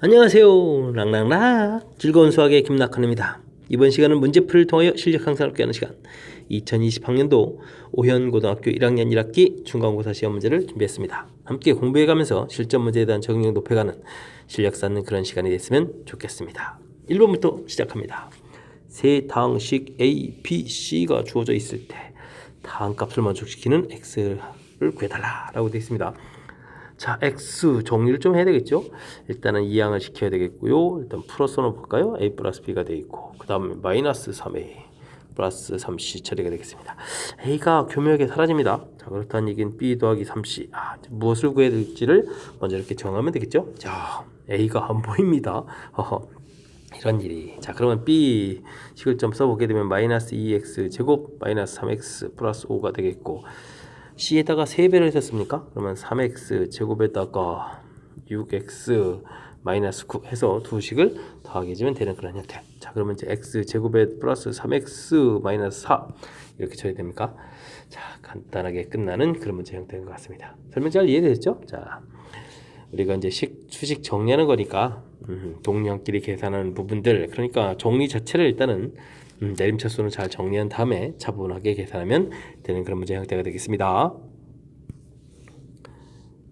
안녕하세요. 랑랑락 즐거운 수학의 김낙헌입니다. 이번 시간은 문제풀이를 통하여 실력 향상을 꾀하는 시간 2020학년도 오현고등학교 1학년 1학기 중간고사 시험 문제를 준비했습니다. 함께 공부해가면서 실전 문제에 대한 적응력 높여가는 실력 쌓는 그런 시간이 됐으면 좋겠습니다. 1번부터 시작합니다. 세 다항식 A, B, C가 주어져 있을 때 다항값을 만족시키는 X를 구해달라 라고 되어 있습니다. 자, X 정리를 좀 해야 되겠죠? 일단은 이항을 시켜야 되겠고요. 일단 플러스 넣어 볼까요? A 플러스 B가 되어 있고 그 다음에 마이너스 3A 플러스 3C 처리가 되겠습니다. A가 교묘하게 사라집니다. 자, 그렇다는 얘기는 B 더하기 3C 무엇을 구해야 될지를 먼저 이렇게 정하면 되겠죠? 자, A가 안 보입니다. 이런 일이. 자, 그러면 B 식을 좀 써보게 되면 마이너스 2x 제곱 마이너스 3x 플러스 5가 되겠고 C에다가 3배를 했었습니까? 그러면 3x 제곱에다가 6x 마이너스 9 해서 두 식을 더하게해주면 되는 그런 형태. 자, 그러면 이제 x 제곱에 플러스 3x 마이너스 4 이렇게 처리 됩니까? 자, 간단하게 끝나는 그런 문제 형태인 것 같습니다. 설명 잘 이해되셨죠? 자, 우리가 이제 수식 정리하는 거니까 동량끼리 계산하는 부분들, 그러니까 정리 자체를 일단은 내림차순을 잘 정리한 다음에 차분하게 계산하면 되는 그런 문제 형태가 되겠습니다.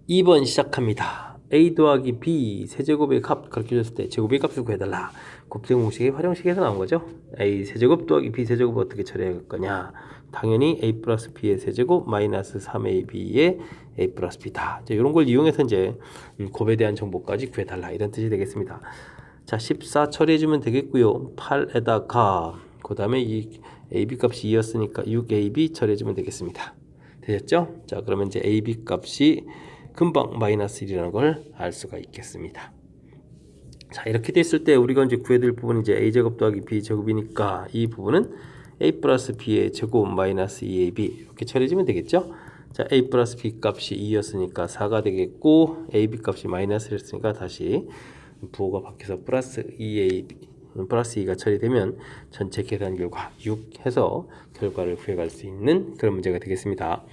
2번 시작합니다. A 더하기 B 세제곱의 값 그렇게 줬을 때 제곱의 값을 구해달라. 곱셈 공식의 활용식에서 나온 거죠. A 세제곱 더하기 B 세제곱 어떻게 처리할 거냐. 당연히 A 플러스 B의 세제곱 마이너스 3AB의 A 플러스 B다. 이런 걸 이용해서 이제 곱에 대한 정보까지 구해달라 이런 뜻이 되겠습니다. 자, 14 처리해주면 되겠고요. 8에다가 그 다음에 이 AB 값이 2였으니까 6AB 처리해주면 되겠습니다. 되셨죠? 자, 그러면 이제 AB 값이 금방 마이너스 1이라는 걸 알 수가 있겠습니다. 자, 이렇게 됐을 때 우리가 이제 구해야 될 부분은 이제 A제곱 더하기 B제곱이니까 이 부분은 A 플러스 B의 제곱 마이너스 2AB 이렇게 처리해주면 되겠죠? 자, A 플러스 B 값이 2였으니까 4가 되겠고 AB 값이 마이너스였으니까 다시 부호가 바뀌어서 플러스 2AB 플러스 2가 처리되면 전체 계산 결과 6 해서 결과를 구해갈 수 있는 그런 문제가 되겠습니다.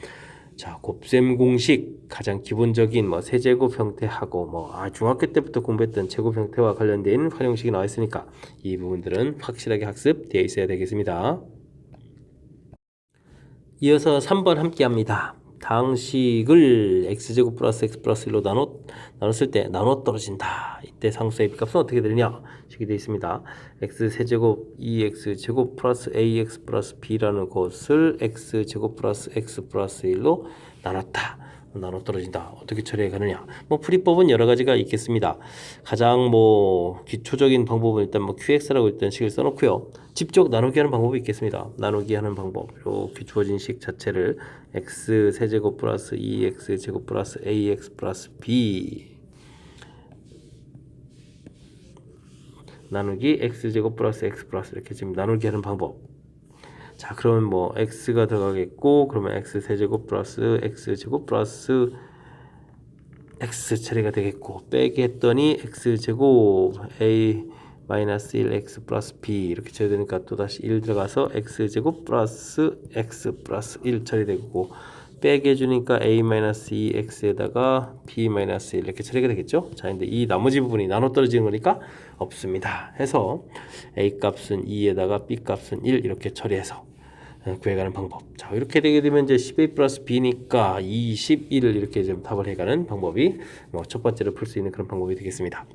자, 곱셈 공식 가장 기본적인 세제곱 형태하고 중학교 때부터 공부했던 제곱 형태와 관련된 활용식이 나와 있으니까 이 부분들은 확실하게 학습되어 있어야 되겠습니다. 이어서 3번 함께 합니다. 다항식을 x제곱 플러스 x 플러스 1로 나눴을 때 나눠 떨어진다. 이때 상수의 B값은 어떻게 되느냐? 식이 되어 있습니다. x세제곱 2x제곱 플러스 ax 플러스 b라는 것을 x제곱 플러스 x 플러스 1로 나눴다. 나눠 떨어진다. 어떻게 처리해 가느냐? 풀이법은 여러 가지가 있겠습니다. 가장 기초적인 방법은 일단 QX라고 일단 식을 써놓고요. 직접 나누기 하는 방법이 있겠습니다. 나누기 하는 방법. 이렇게 주어진 식 자체를 x 세제곱 플러스 2x 제곱 플러스 ax 플러스 b 나누기 x제곱 플러스 x 플러스 이렇게 지금 나누기 하는 방법. 자, 그러면 x가 들어가겠고 그러면 x 세제곱 플러스 x 제곱 플러스 x 처리가 되겠고 빼기 했더니 x 제곱 a 마이너스 1 x 플러스 b 이렇게 처리 되니까 또다시 1 들어가서 x 제곱 플러스 x 플러스 1 처리되고 빼기 해주니까 a 마이너스 2 x에다가 b 마이너스 1 이렇게 처리가 되겠죠. 자, 근데 이 나머지 부분이 나눠 떨어지는 거니까 없습니다. 해서 a 값은 2에다가 b 값은 1 이렇게 처리해서 구해가는 방법. 자, 이렇게 되게 되면 이제 10a 플러스 b니까 21을 이렇게 좀 답을 해가는 방법이 첫 번째로 풀 수 있는 그런 방법이 되겠습니다.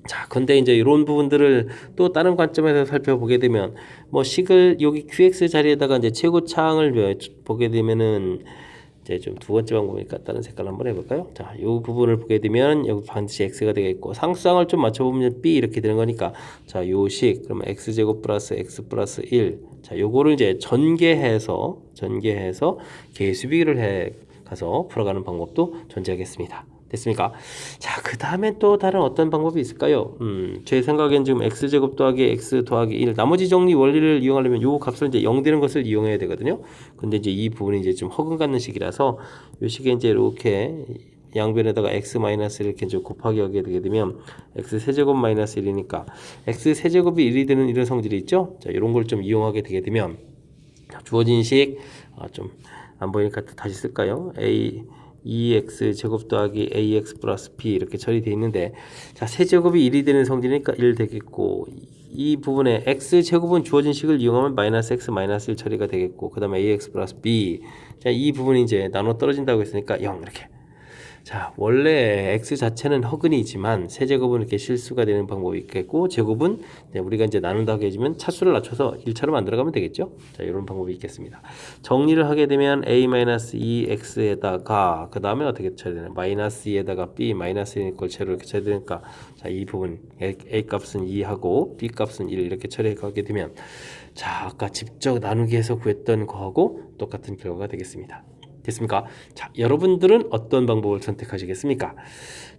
자, 근데 이제 이런 부분들을 또 다른 관점에서 살펴보게 되면 식을 여기 qx 자리에다가 이제 최고차항을 보게 되면은 이제 좀 두 번째 방법이니까 다른 색깔 한번 해볼까요? 자, 이 부분을 보게 되면 여기 반드시 x가 되겠고 상수항을 좀 맞춰보면 b 이렇게 되는 거니까 자, 요 식 그러면 x제곱 플러스 x 플러스 1 자, 요거를 이제 전개해서 계수비를 해 가서 풀어가는 방법도 존재하겠습니다. 됐습니까? 자, 그 다음에 또 다른 어떤 방법이 있을까요? 제 생각엔 지금 x제곱 더하기 x 더하기 1 나머지 정리 원리를 이용하려면 요 값을 이제 0 되는 것을 이용해야 되거든요. 근데 이제 이 부분이 이제 좀 허근 갖는 식이라서 요 식에 이제 이렇게 양변에다가 x 마이너스 이렇게 이제 곱하기 하게 되게 되면 x 세제곱 마이너스 1이니까 x 세제곱이 1이 되는 이런 성질이 있죠. 자, 이런 걸 좀 이용하게 되게 되면 주어진 식 좀 안 보이니까 다시 쓸까요? a 2x 제곱 더하기 ax 플러스 b 이렇게 처리되어 있는데, 자, 세제곱이 1이 되는 성질이니까 1 되겠고, 이 부분에 x 제곱은 주어진 식을 이용하면 마이너스 x 마이너스 1 처리가 되겠고, 그 다음에 ax 플러스 b, 자, 이 부분이 이제 나눠 떨어진다고 했으니까 0 이렇게. 자, 원래 x 자체는 허근이지만 세제곱은 이렇게 실수가 되는 방법이 있겠고, 제곱은 우리가 이제 나눈다고 해주면 차수를 낮춰서 1차로 만들어가면 되겠죠. 자, 이런 방법이 있겠습니다. 정리를 하게 되면 a-2x에다가 그 다음에 어떻게 쳐야 되나, 마이너스 2에다가 b 마이너스 1 걸 채로 이렇게 쳐야 되니까, 자, 이 부분 a 값은 2하고 b 값은 1 이렇게 처리해 가게 되면, 자, 아까 직접 나누기해서 구했던 거하고 똑같은 결과가 되겠습니다. 됐습니까? 자, 여러분들은 어떤 방법을 선택하시겠습니까?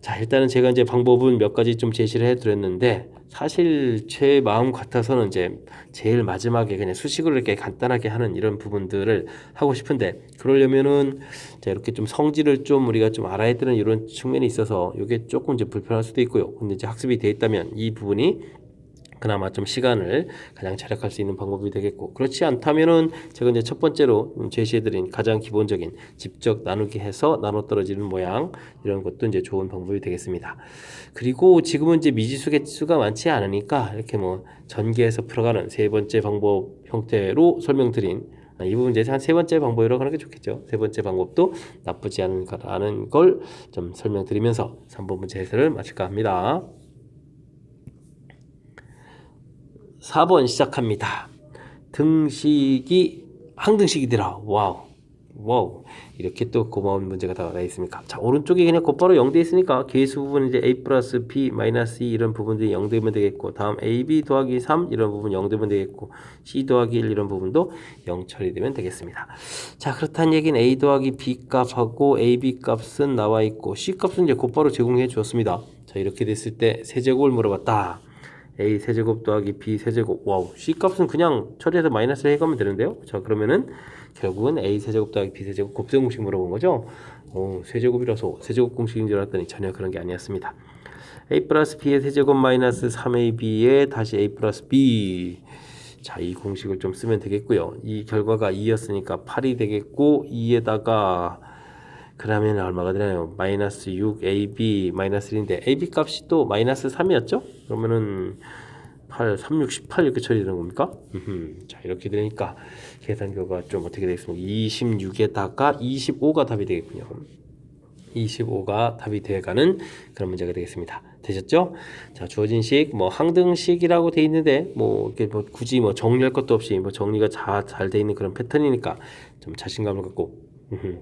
자, 일단은 제가 이제 방법은 몇 가지 좀 제시를 해드렸는데, 사실 제 마음 같아서는 이제 제일 마지막에 그냥 수식으로 이렇게 간단하게 하는 이런 부분들을 하고 싶은데, 그러려면은 자, 이렇게 좀 성질을 좀 우리가 좀 알아야 되는 이런 측면이 있어서 이게 조금 이제 불편할 수도 있고요. 근데 이제 학습이 되어 있다면 이 부분이 그나마 좀 시간을 가장 절약할 수 있는 방법이 되겠고, 그렇지 않다면은 제가 이제 첫 번째로 제시해드린 가장 기본적인 직접 나누기 해서 나눠 떨어지는 모양, 이런 것도 이제 좋은 방법이 되겠습니다. 그리고 지금은 이제 미지수 개수가 많지 않으니까 이렇게 뭐 전개해서 풀어가는 세 번째 방법 형태로 설명드린 이 부분 이제 한 세 번째 방법이라고 하는 게 좋겠죠. 세 번째 방법도 나쁘지 않은 거라는 걸 좀 설명드리면서 3번 문제 해설을 마칠까 합니다. 4번 시작합니다. 등식이 항등식이더라. 와우. 이렇게 또 고마운 문제가 나와 있습니까? 자, 오른쪽에 그냥 곧바로 0 돼 있으니까 계수 부분은 이제 a 플러스 b 마이너스 2 이런 부분들이 0 되면 되겠고, 다음 ab 더하기 3 이런 부분 0 되면 되겠고, c 더하기 1 이런 부분도 0 처리되면 되겠습니다. 자, 그렇다는 얘기는 a 더하기 b 값하고 ab 값은 나와 있고, c 값은 이제 곧바로 제공해 주었습니다. 자, 이렇게 됐을 때 세제곱을 물어봤다. a 세제곱 더하기 b 세제곱. 와우, c 값은 그냥 처리해서 마이너스를 해가면 되는데요. 자, 그러면은 결국은 a 세제곱 더하기 b 세제곱 곱셈 공식 물어본 거죠. 세제곱이라서 세제곱 공식인 줄 알았더니 전혀 그런 게 아니었습니다. a 플러스 b의 세제곱 마이너스 3ab에 다시 a 플러스 b. 자, 이 공식을 좀 쓰면 되겠고요. 이 결과가 2였으니까 8이 되겠고, 2에다가 그러면 얼마가 되나요? 마이너스 6ab 마이너스 1인데 ab 값이 또 마이너스 3이었죠? 그러면은 8, 3, 6, 18 이렇게 처리되는 겁니까? 자, 이렇게 되니까 계산 결과가 좀 어떻게 되겠습니까? 26에다가 25가 답이 되겠군요. 25가 답이 되어가는 그런 문제가 되겠습니다. 되셨죠? 자, 주어진 식, 뭐 항등식이라고 돼 있는데 뭐 이렇게 뭐 굳이 뭐 정리할 것도 없이 뭐 정리가 잘 돼 있는 그런 패턴이니까 좀 자신감을 갖고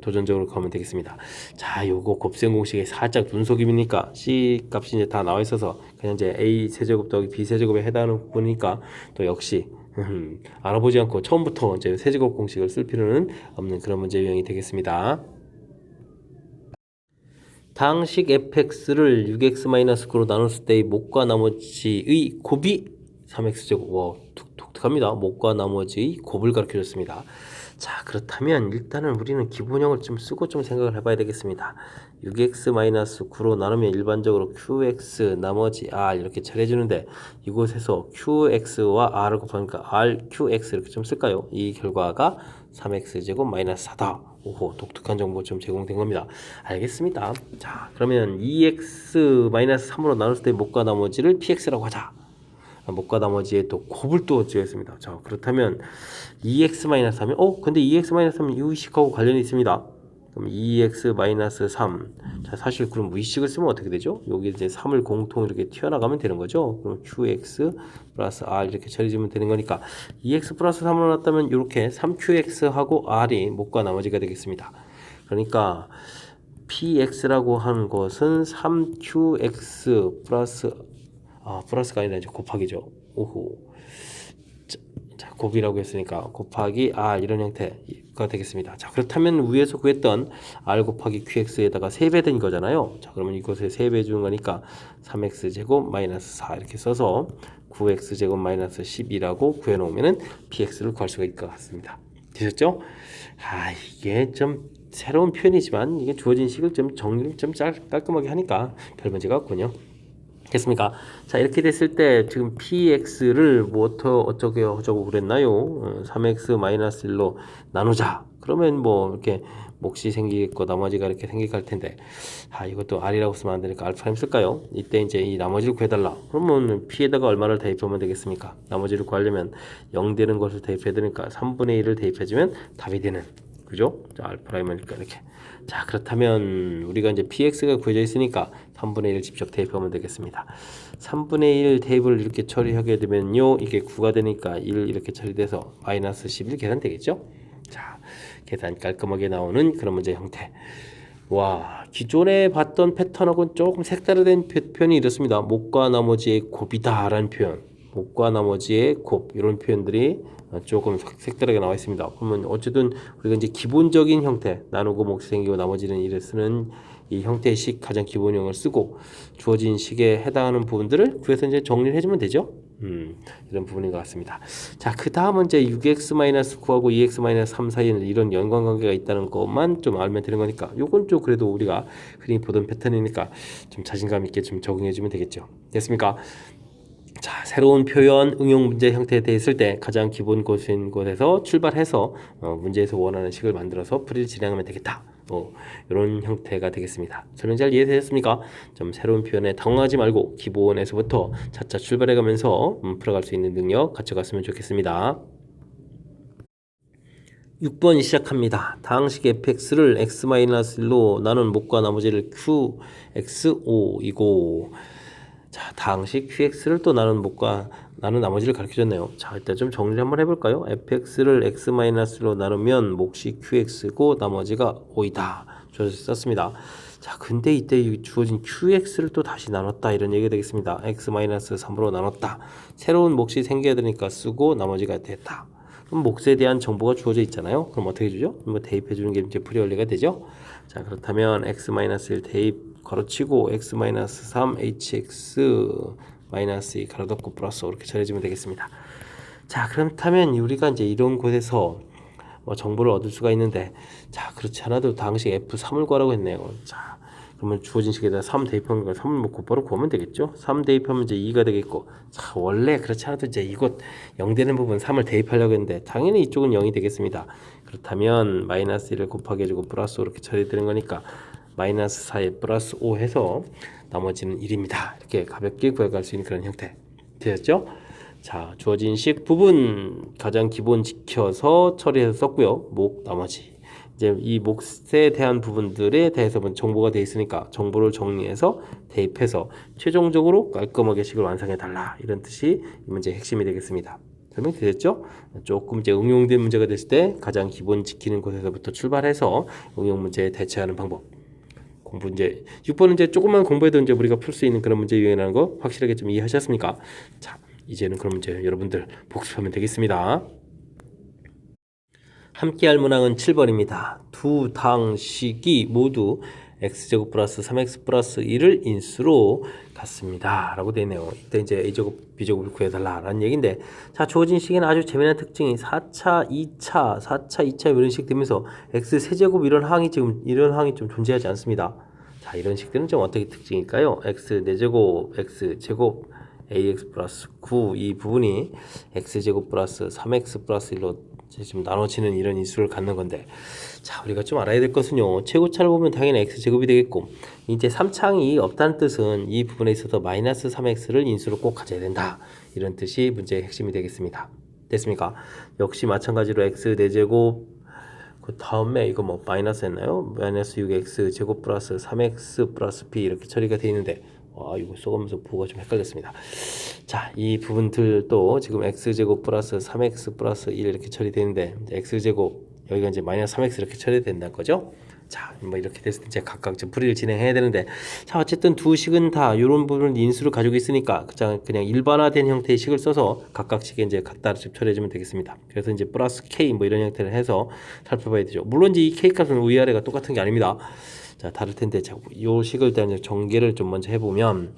도전적으로 가면 되겠습니다. 자, 요거 곱셈 공식에 살짝 눈속임이니까 c 값이 이제 다 나와 있어서 그냥 이제 a 세제곱 더하기 b 세제곱에 해당하는 부분이니까 또 역시 알아보지 않고 처음부터 이제 세제곱 공식을 쓸 필요는 없는 그런 문제 유형이 되겠습니다. 당식 fx를 6x-9로 나눴을 때의 목과 나머지의 곱이 3x제곱. 와, 독특합니다. 목과 나머지의 곱을 가르쳐줬습니다. 자, 그렇다면 일단은 우리는 기본형을 좀 쓰고 좀 생각을 해봐야 되겠습니다. 6x-9로 나누면 일반적으로 qx 나머지 r 이렇게 처리해주는데, 이곳에서 qx와 r을 곱하니까 rqx 이렇게 좀 쓸까요? 이 결과가 3x제곱 마이너스 4다. 오호, 독특한 정보 좀 제공된 겁니다. 알겠습니다. 자, 그러면 2x-3으로 나눴을 때 목과 나머지를 px라고 하자. 목과 나머지에 또 곱을 또 지었습니다. 자, 그렇다면 2x-3면 근데 2x-3은 유의식하고 관련이 있습니다. 그럼 2x-3. 자, 사실 그럼 무의식을 쓰면 어떻게 되죠? 여기 이제 3을 공통 이렇게 튀어나가면 되는 거죠. 그럼 qx 플러스 r 이렇게 처리해주면 되는 거니까 2x 플러스 3으로 놨다면 이렇게 3qx하고 r이 목과 나머지가 되겠습니다. 그러니까 px라고 하는 것은 3qx 플러스가 아니라 이제 곱하기죠. 오호. 자, 곱이라고 했으니까 곱하기 r 이런 형태가 되겠습니다. 자, 그렇다면 위에서 구했던 r 곱하기 qx에다가 3배 된 거잖아요. 자, 그러면 이것에 3배 주는 거니까 3x제곱 마이너스 4 이렇게 써서 9x제곱 마이너스 12라고 구해놓으면은 px를 구할 수가 있을 것 같습니다. 되셨죠? 이게 좀 새로운 표현이지만 이게 주어진 식을 좀 정리를 좀 깔끔하게 하니까 별 문제가 없군요. 됐습니까? 자, 이렇게 됐을 때 지금 px를 뭐 어쩌고 그랬나요? 3x-1로 나누자. 그러면 뭐 이렇게 몫이 생기겠고 나머지가 이렇게 생길 텐데 이것도 R이라고 쓰면 안 되니까 알파임 쓸까요? 이때 이제 이 나머지를 구해달라. 그러면 P에다가 얼마를 대입하면 되겠습니까? 나머지를 구하려면 0 되는 것을 대입해야 되니까 3분의 1을 대입해주면 답이 되는, 그죠? 자, 알파임이니까 이렇게. 자, 그렇다면 우리가 이제 px가 구해져 있으니까 3분의 1을 직접 대입하면 되겠습니다. 3분의 1 대입을 이렇게 처리하게 되면요, 이게 9가 되니까 1 이렇게 처리돼서 마이너스 11 계산되겠죠? 자, 계산 깔끔하게 나오는 그런 문제 형태. 와, 기존에 봤던 패턴하고는 조금 색다른 표현이 이렇습니다. 목과 나머지의 곱이다 라는 표현, 목과 나머지의 곱, 이런 표현들이 조금 색다르게 나와 있습니다. 그러면 어쨌든 우리가 이제 기본적인 형태, 나누고 몫이 생기고 나머지는 이를 쓰는 이 형태의 식, 가장 기본형을 쓰고 주어진 식에 해당하는 부분들을 구해서 이제 정리를 해주면 되죠. 이런 부분인 것 같습니다. 자, 그 다음은 이제 6x-9하고 2x-3 사이에는 이런 연관관계가 있다는 것만 좀 알면 되는 거니까, 요건 좀 그래도 우리가 흔히 보던 패턴이니까 좀 자신감 있게 좀 적응해주면 되겠죠. 됐습니까? 자, 새로운 표현, 응용 문제 형태에 대해 있을 때 가장 기본 곳에서 출발해서 문제에서 원하는 식을 만들어서 풀이를 진행하면 되겠다. 이런 형태가 되겠습니다. 설명 잘 이해되셨습니까? 좀 새로운 표현에 당황하지 말고 기본에서부터 차차 출발해가면서 풀어갈 수 있는 능력 갖춰갔으면 좋겠습니다. 6번 시작합니다. 다항식 fx를 x-1로 나눈 목과 나머지를 qx5이고, 자, 다항식 qx를 또 나눈 목과 나눈 나머지를 가르쳐줬네요. 자, 일단 좀 정리를 한번 해볼까요? fx를 x-로 나누면 몫이 qx고 나머지가 5이다. 주어서 썼습니다. 자, 근데 이때 주어진 qx를 또 다시 나눴다, 이런 얘기가 되겠습니다. x-3으로 나눴다. 새로운 몫이 생겨야 되니까 쓰고 나머지가 됐다. 그럼 몫에 대한 정보가 주어져 있잖아요. 그럼 어떻게 주죠? 뭐 대입해 주는 게 이제 풀이 원리가 되죠. 자, 그렇다면 x-1 대입 걸어치고 x-3 hx-2 가로 닫고 플러스 이렇게 처리해주면 되겠습니다. 자, 그렇다면 우리가 이제 이런 곳에서 정보를 얻을 수가 있는데, 자, 그렇지 않아도 당시 f3을 구하라고 했네요. 자, 그러면 주어진 식에다 3 대입하는 거 3을 뭐 곧바로 구하면 되겠죠. 3 대입하면 이제 2가 되겠고, 자, 원래 그렇지 않아도 이제 이곳 0 되는 부분 3을 대입하려고 했는데 당연히 이쪽은 0이 되겠습니다. 그렇다면 마이너스 1을 곱하기 해주고 플러스 5 이렇게 처리되는 거니까 마이너스 4에 플러스 5 해서 나머지는 1입니다. 이렇게 가볍게 구해갈 수 있는 그런 형태 되었죠? 자, 주어진 식 부분 가장 기본 지켜서 처리해서 썼고요. 목 나머지 이제 이 몫에 대한 부분들에 대해서 정보가 되어 있으니까 정보를 정리해서 대입해서 최종적으로 깔끔하게 식을 완성해 달라, 이런 뜻이 이 문제의 핵심이 되겠습니다. 설명되셨죠? 조금 이제 응용된 문제가 됐을 때 가장 기본 지키는 곳에서부터 출발해서 응용 문제에 대처하는 방법. 공부 이제 6번은 이제 조금만 공부해도 이제 우리가 풀 수 있는 그런 문제 유형이라는 거 확실하게 좀 이해하셨습니까? 자, 이제는 그런 문제 여러분들 복습하면 되겠습니다. 함께할 문항은 7번입니다. 두 당식이 모두 x제곱 플러스 3x 플러스 1을 인수로 갖습니다. 라고 되어 있네요. 이때 이제 a제곱, b제곱을 구해달라 라는 얘기인데, 자, 주어진 식에는 아주 재미난 특징이 4차, 2차 이런 식 되면서 x 세제곱 이런 항이 좀 존재하지 않습니다. 자, 이런 식들은 좀 어떻게 특징일까요? x 4제곱, x 제곱, ax 플러스 9, 이 부분이 x제곱 플러스 3x 플러스 1로 지금 나눠지는 이런 인수를 갖는 건데, 자, 우리가 좀 알아야 될 것은요, 최고차를 보면 당연히 x제곱이 되겠고, 이제 3창이 없다는 뜻은 이 부분에 있어서 마이너스 3x를 인수로 꼭 가져야 된다, 이런 뜻이 문제의 핵심이 되겠습니다. 됐습니까? 역시 마찬가지로 x 4제곱, 그 다음에 이거 뭐 마이너스 했나요? 마이너스 6x 제곱 플러스 3x 플러스 b 이렇게 처리가 되어 있는데, 이거 써가면서 부호가 좀 헷갈렸습니다. 자, 이 부분들도 지금 x제곱 플러스 3x 플러스 1 이렇게 처리되는데, x제곱 여기가 이제 마이너스 3x 이렇게 처리된다는 거죠. 자, 뭐 이렇게 됐을 때 이제 각각 좀 풀이를 진행해야 되는데, 자, 어쨌든 두 식은 다 이런 부분을 인수를 가지고 있으니까 그냥 일반화된 형태의 식을 써서 각각 식에 이제 갖다 처리해주면 되겠습니다. 그래서 이제 플러스 k 뭐 이런 형태를 해서 살펴봐야 되죠. 물론 이제 이 k 값은 위아래가 똑같은 게 아닙니다. 자, 다를 텐데, 자, 요 식을 대한 전개를 좀 먼저 해보면,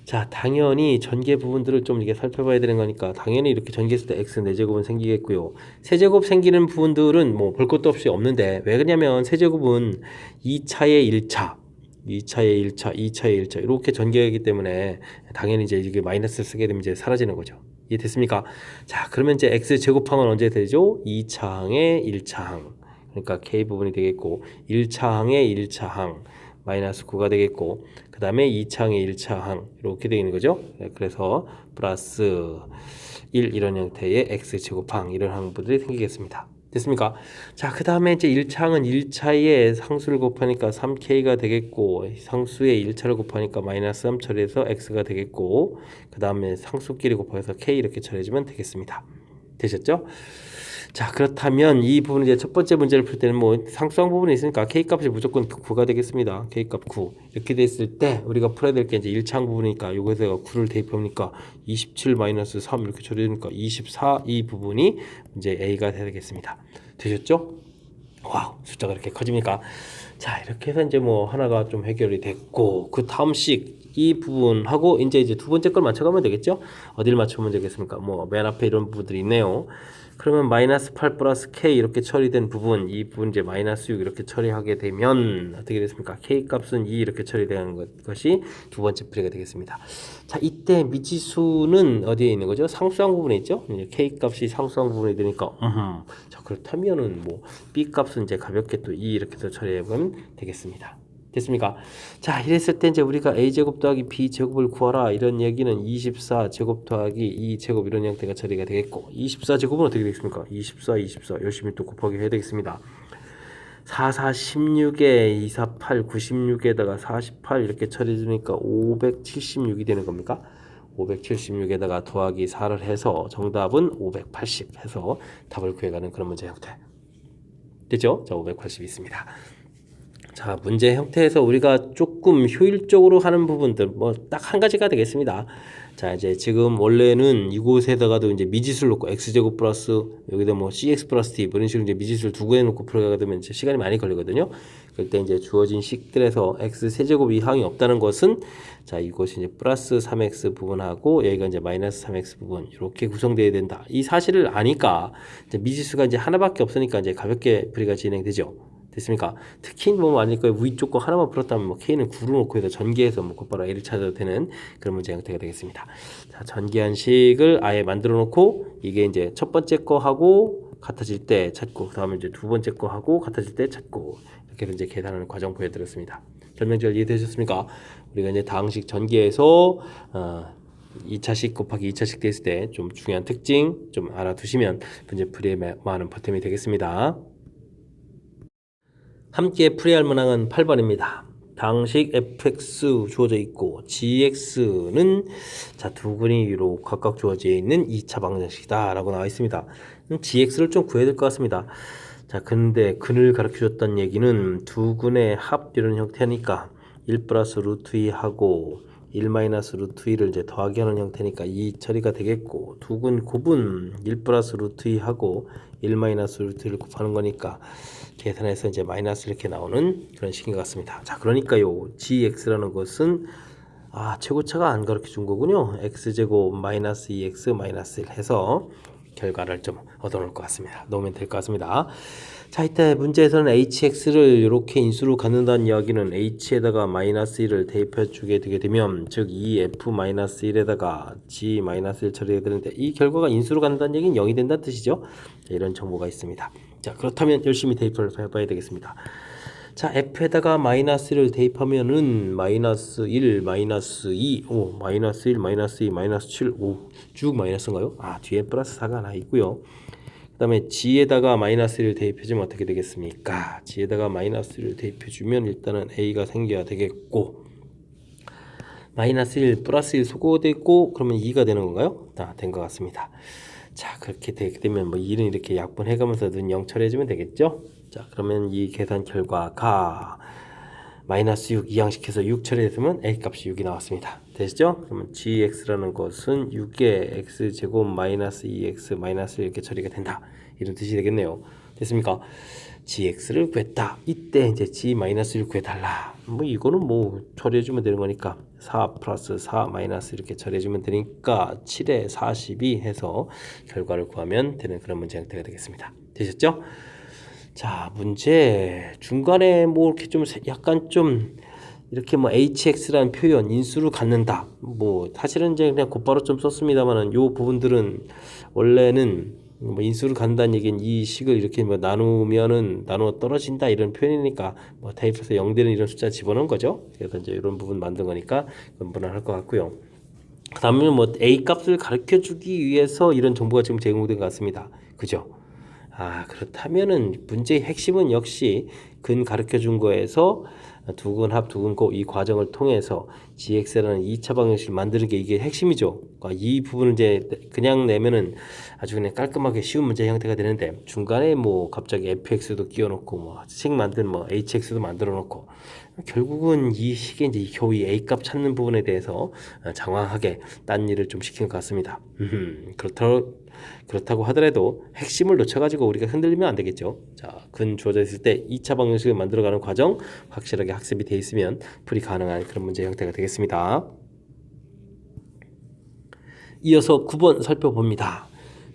자, 당연히 전개 부분들을 좀 이렇게 살펴봐야 되는 거니까 당연히 이렇게 전개했을 때 x 4제곱은 생기겠고요. 세제곱 생기는 부분들은 뭐 볼 것도 없이 없는데, 왜 그러냐면 세제곱은 2차의 1차, 2차의 1차, 2차의 1차 이렇게 전개하기 때문에 당연히 이제 이게 마이너스를 쓰게 되면 이제 사라지는 거죠. 이해됐습니까? 자, 그러면 이제 x 제곱항은 언제 되죠? 2차항의 1차항. 그러니까 k 부분이 되겠고 1차항의 1차항 마이너스 9가 되겠고 그 다음에 2차항의 1차항 이렇게 되어 있는 거죠. 그래서 플러스 1 이런 형태의 x 제곱항 이런 항부들이 생기겠습니다. 됐습니까? 자, 그 다음에 이제 1차항은 1차의 상수를 곱하니까 3k가 되겠고 상수의 1차를 곱하니까 마이너스 3 처리해서 x가 되겠고 그 다음에 상수끼리 곱해서 k 이렇게 처리해주면 되겠습니다. 되셨죠? 자, 그렇다면 이 부분은 이제 첫 번째 문제를 풀 때는 뭐 상수항 부분이 있으니까 k 값이 무조건 9가 되겠습니다. k 값 9 이렇게 됐을 때 우리가 풀어야 될 게 이제 1차항 부분이니까 요거에다가 9를 대입하니까 27 마이너스 3 이렇게 처리되니까 24 이 부분이 이제 a가 되겠습니다. 되셨죠? 와우, 숫자가 이렇게 커집니까? 자, 이렇게 해서 이제 뭐 하나가 좀 해결이 됐고 그 다음씩 이 부분하고 이제 두 번째 걸 맞춰가면 되겠죠? 어디를 맞추면 되겠습니까? 뭐 맨 앞에 이런 부분들이 있네요. 그러면 마이너스 8 플러스 k 이렇게 처리된 부분, 이 부분 이제 마이너스 6 이렇게 처리하게 되면 어떻게 됐습니까? k 값은 2 이렇게 처리되는 것이 두 번째 풀이가 되겠습니다. 자, 이때 미지수는 어디에 있는 거죠? 상수항 부분에 있죠? k 값이 상수항 부분이 되니까 자, 그렇다면은 뭐 b 값은 이제 가볍게 또 2 이렇게 더 처리해보면 되겠습니다. 됐습니까? 자, 이랬을 때 이제 우리가 a제곱 더하기 b제곱을 구하라 이런 얘기는 24제곱 더하기 2제곱 이런 형태가 처리가 되겠고 24제곱은 어떻게 되겠습니까? 24 열심히 또 곱하기 해야 되겠습니다. 4, 4, 16에 2, 4, 8, 96에다가 48 이렇게 처리해주니까 576이 되는 겁니까? 576에다가 더하기 4를 해서 정답은 580 해서 답을 구해가는 그런 문제 형태. 됐죠? 자, 580 있습니다. 자, 문제 형태에서 우리가 조금 효율적으로 하는 부분들 뭐 딱 한 가지가 되겠습니다. 자, 이제 지금 원래는 이곳에다가도 이제 미지수를 놓고 x제곱 플러스 여기다 뭐 cx 플러스 d 이런 식으로 이제 미지수를 두고 해놓고 풀어가게 되면 이제 시간이 많이 걸리거든요. 그럴 때 이제 주어진 식들에서 x 세제곱 이항이 없다는 것은 자, 이것이 이제 플러스 3x 부분하고 여기가 이제 마이너스 3x 부분 이렇게 구성되어야 된다. 이 사실을 아니까 이제 미지수가 이제 하나밖에 없으니까 이제 가볍게 풀이가 진행되죠. 됐습니까? 특히 뭐 만일 거 위쪽 거 하나만 풀었다면 뭐 k는 9로 놓고 해서 전개해서 뭐 곧바로 a를 찾아도 되는 그런 문제 형태가 되겠습니다. 자, 전개한 식을 아예 만들어 놓고 이게 이제 첫 번째 거 하고 같아질 때 찾고 그다음에 이제 두 번째 거 하고 같아질 때 찾고 이렇게 이제 계산하는 과정 보여드렸습니다. 설명 잘 이해되셨습니까? 우리가 이제 다항식 전개해서 2차식 곱하기 2차식 됐을 때 좀 중요한 특징 좀 알아두시면 문제 풀이에 많은 보탬이 되겠습니다. 함께 풀이할 문항은 8번입니다. 다항식 fx 주어져 있고 gx는 자, 두 근이 위로 각각 주어져 있는 2차 방정식이다 라고 나와 있습니다. gx를 좀 구해야 될 것 같습니다. 자, 근데 근을 가르쳐 줬던 얘기는 두 근의 합 이런 형태니까 1 플러스 루트 2 하고 1 마이너스 루트 2를 이제 더하기 하는 형태니까 이 처리가 되겠고 두 근 곱은 1 플러스 루트 2 하고 1 마이너스 루트 2를 곱하는 거니까 계산해서 이제 마이너스 이렇게 나오는 그런 식인 것 같습니다. 자, 그러니까요 gx라는 것은 최고차가 안 가르쳐 준 거군요. x제곱 마이너스 2x 마이너스 1 해서 결과를 좀 얻어놓을 것 같습니다. 놓으면 될 것 같습니다. 자, 이때 문제에서는 hx를 이렇게 인수로 갖는다는 이야기는 h에다가 마이너스 1을 대입해 주게 되게 되면 즉 이 f 마이너스 1에다가 g 마이너스 1 처리해야 되는데 이 결과가 인수로 갖는다는 얘기는 0이 된다는 뜻이죠. 자, 이런 정보가 있습니다. 자, 그렇다면 열심히 대입을 해봐야 되겠습니다. 자, f에다가 마이너스 1을 대입하면은 마이너스 1, 마이너스 2, 마이너스 1, 마이너스 2, 마이너스 7, 쭉 마이너스인가요? 뒤에 플러스 4가 하나 있고요. 그 다음에 g에다가 마이너스 1을 대입해주면 어떻게 되겠습니까? g에다가 마이너스 1을 대입해주면 일단은 a가 생겨야 되겠고 마이너스 1 플러스 1 소거되고 그러면 2가 되는 건가요? 된 것 같습니다. 자, 그렇게 되게 되면 뭐 1은 이렇게 약분해가면서 는 0 처리해주면 되겠죠? 자, 그러면 이 계산 결과가 마이너스 6 이항식해서 6 처리했으면 a 값이 6이 나왔습니다. 되시죠? 그러면 gx라는 것은 6의 x제곱 마이너스 2x 마이너스 이렇게 처리가 된다. 이런 뜻이 되겠네요. 됐습니까? gx를 구했다. 이때 이제 g 마이너스 1 구해달라. 뭐 이거는 뭐 처리해주면 되는 거니까 4 플러스 4 마이너스 이렇게 처리해주면 되니까 7에 42 해서 결과를 구하면 되는 그런 문제 형태가 되겠습니다. 되셨죠? 자, 문제 중간에 뭐 이렇게 좀 약간 좀 이렇게 뭐 hx라는 표현 인수를 갖는다. 뭐 사실은 이제 그냥 곧바로 좀 썼습니다만은 요 부분들은 원래는 뭐 인수를 갖는다는 얘기는 이 식을 이렇게 뭐 나누면은 나누어 떨어진다 이런 표현이니까 뭐 대입해서 0되는 이런 숫자 집어넣은 거죠. 그래서 이제 이런 부분 만든 거니까 무난할 것 같고요. 그다음에 뭐 a 값을 가르쳐 주기 위해서 이런 정보가 지금 제공된 것 같습니다. 그죠? 그렇다면은 문제의 핵심은 역시 근 가르쳐 준 거에서 두근합, 두근곱 이 과정을 통해서 GX라는 2차 방정식을 만드는 게 이게 핵심이죠. 그러니까 이 부분을 이제 그냥 내면은 아주 그냥 깔끔하게 쉬운 문제 형태가 되는데 중간에 뭐 갑자기 fx도 끼워 놓고 뭐 식 만든 뭐 hx도 만들어 놓고 결국은 이 식의 이제 겨우 이 a 값 찾는 부분에 대해서 장황하게 딴 일을 좀 시킨 것 같습니다. 그렇다고 하더라도 핵심을 놓쳐가지고 우리가 흔들리면 안 되겠죠. 자, 근 주어져 있을 때 2차 방정식을 만들어가는 과정 확실하게 학습이 돼 있으면 풀이 가능한 그런 문제 형태가 되겠습니다. 이어서 9번 살펴봅니다.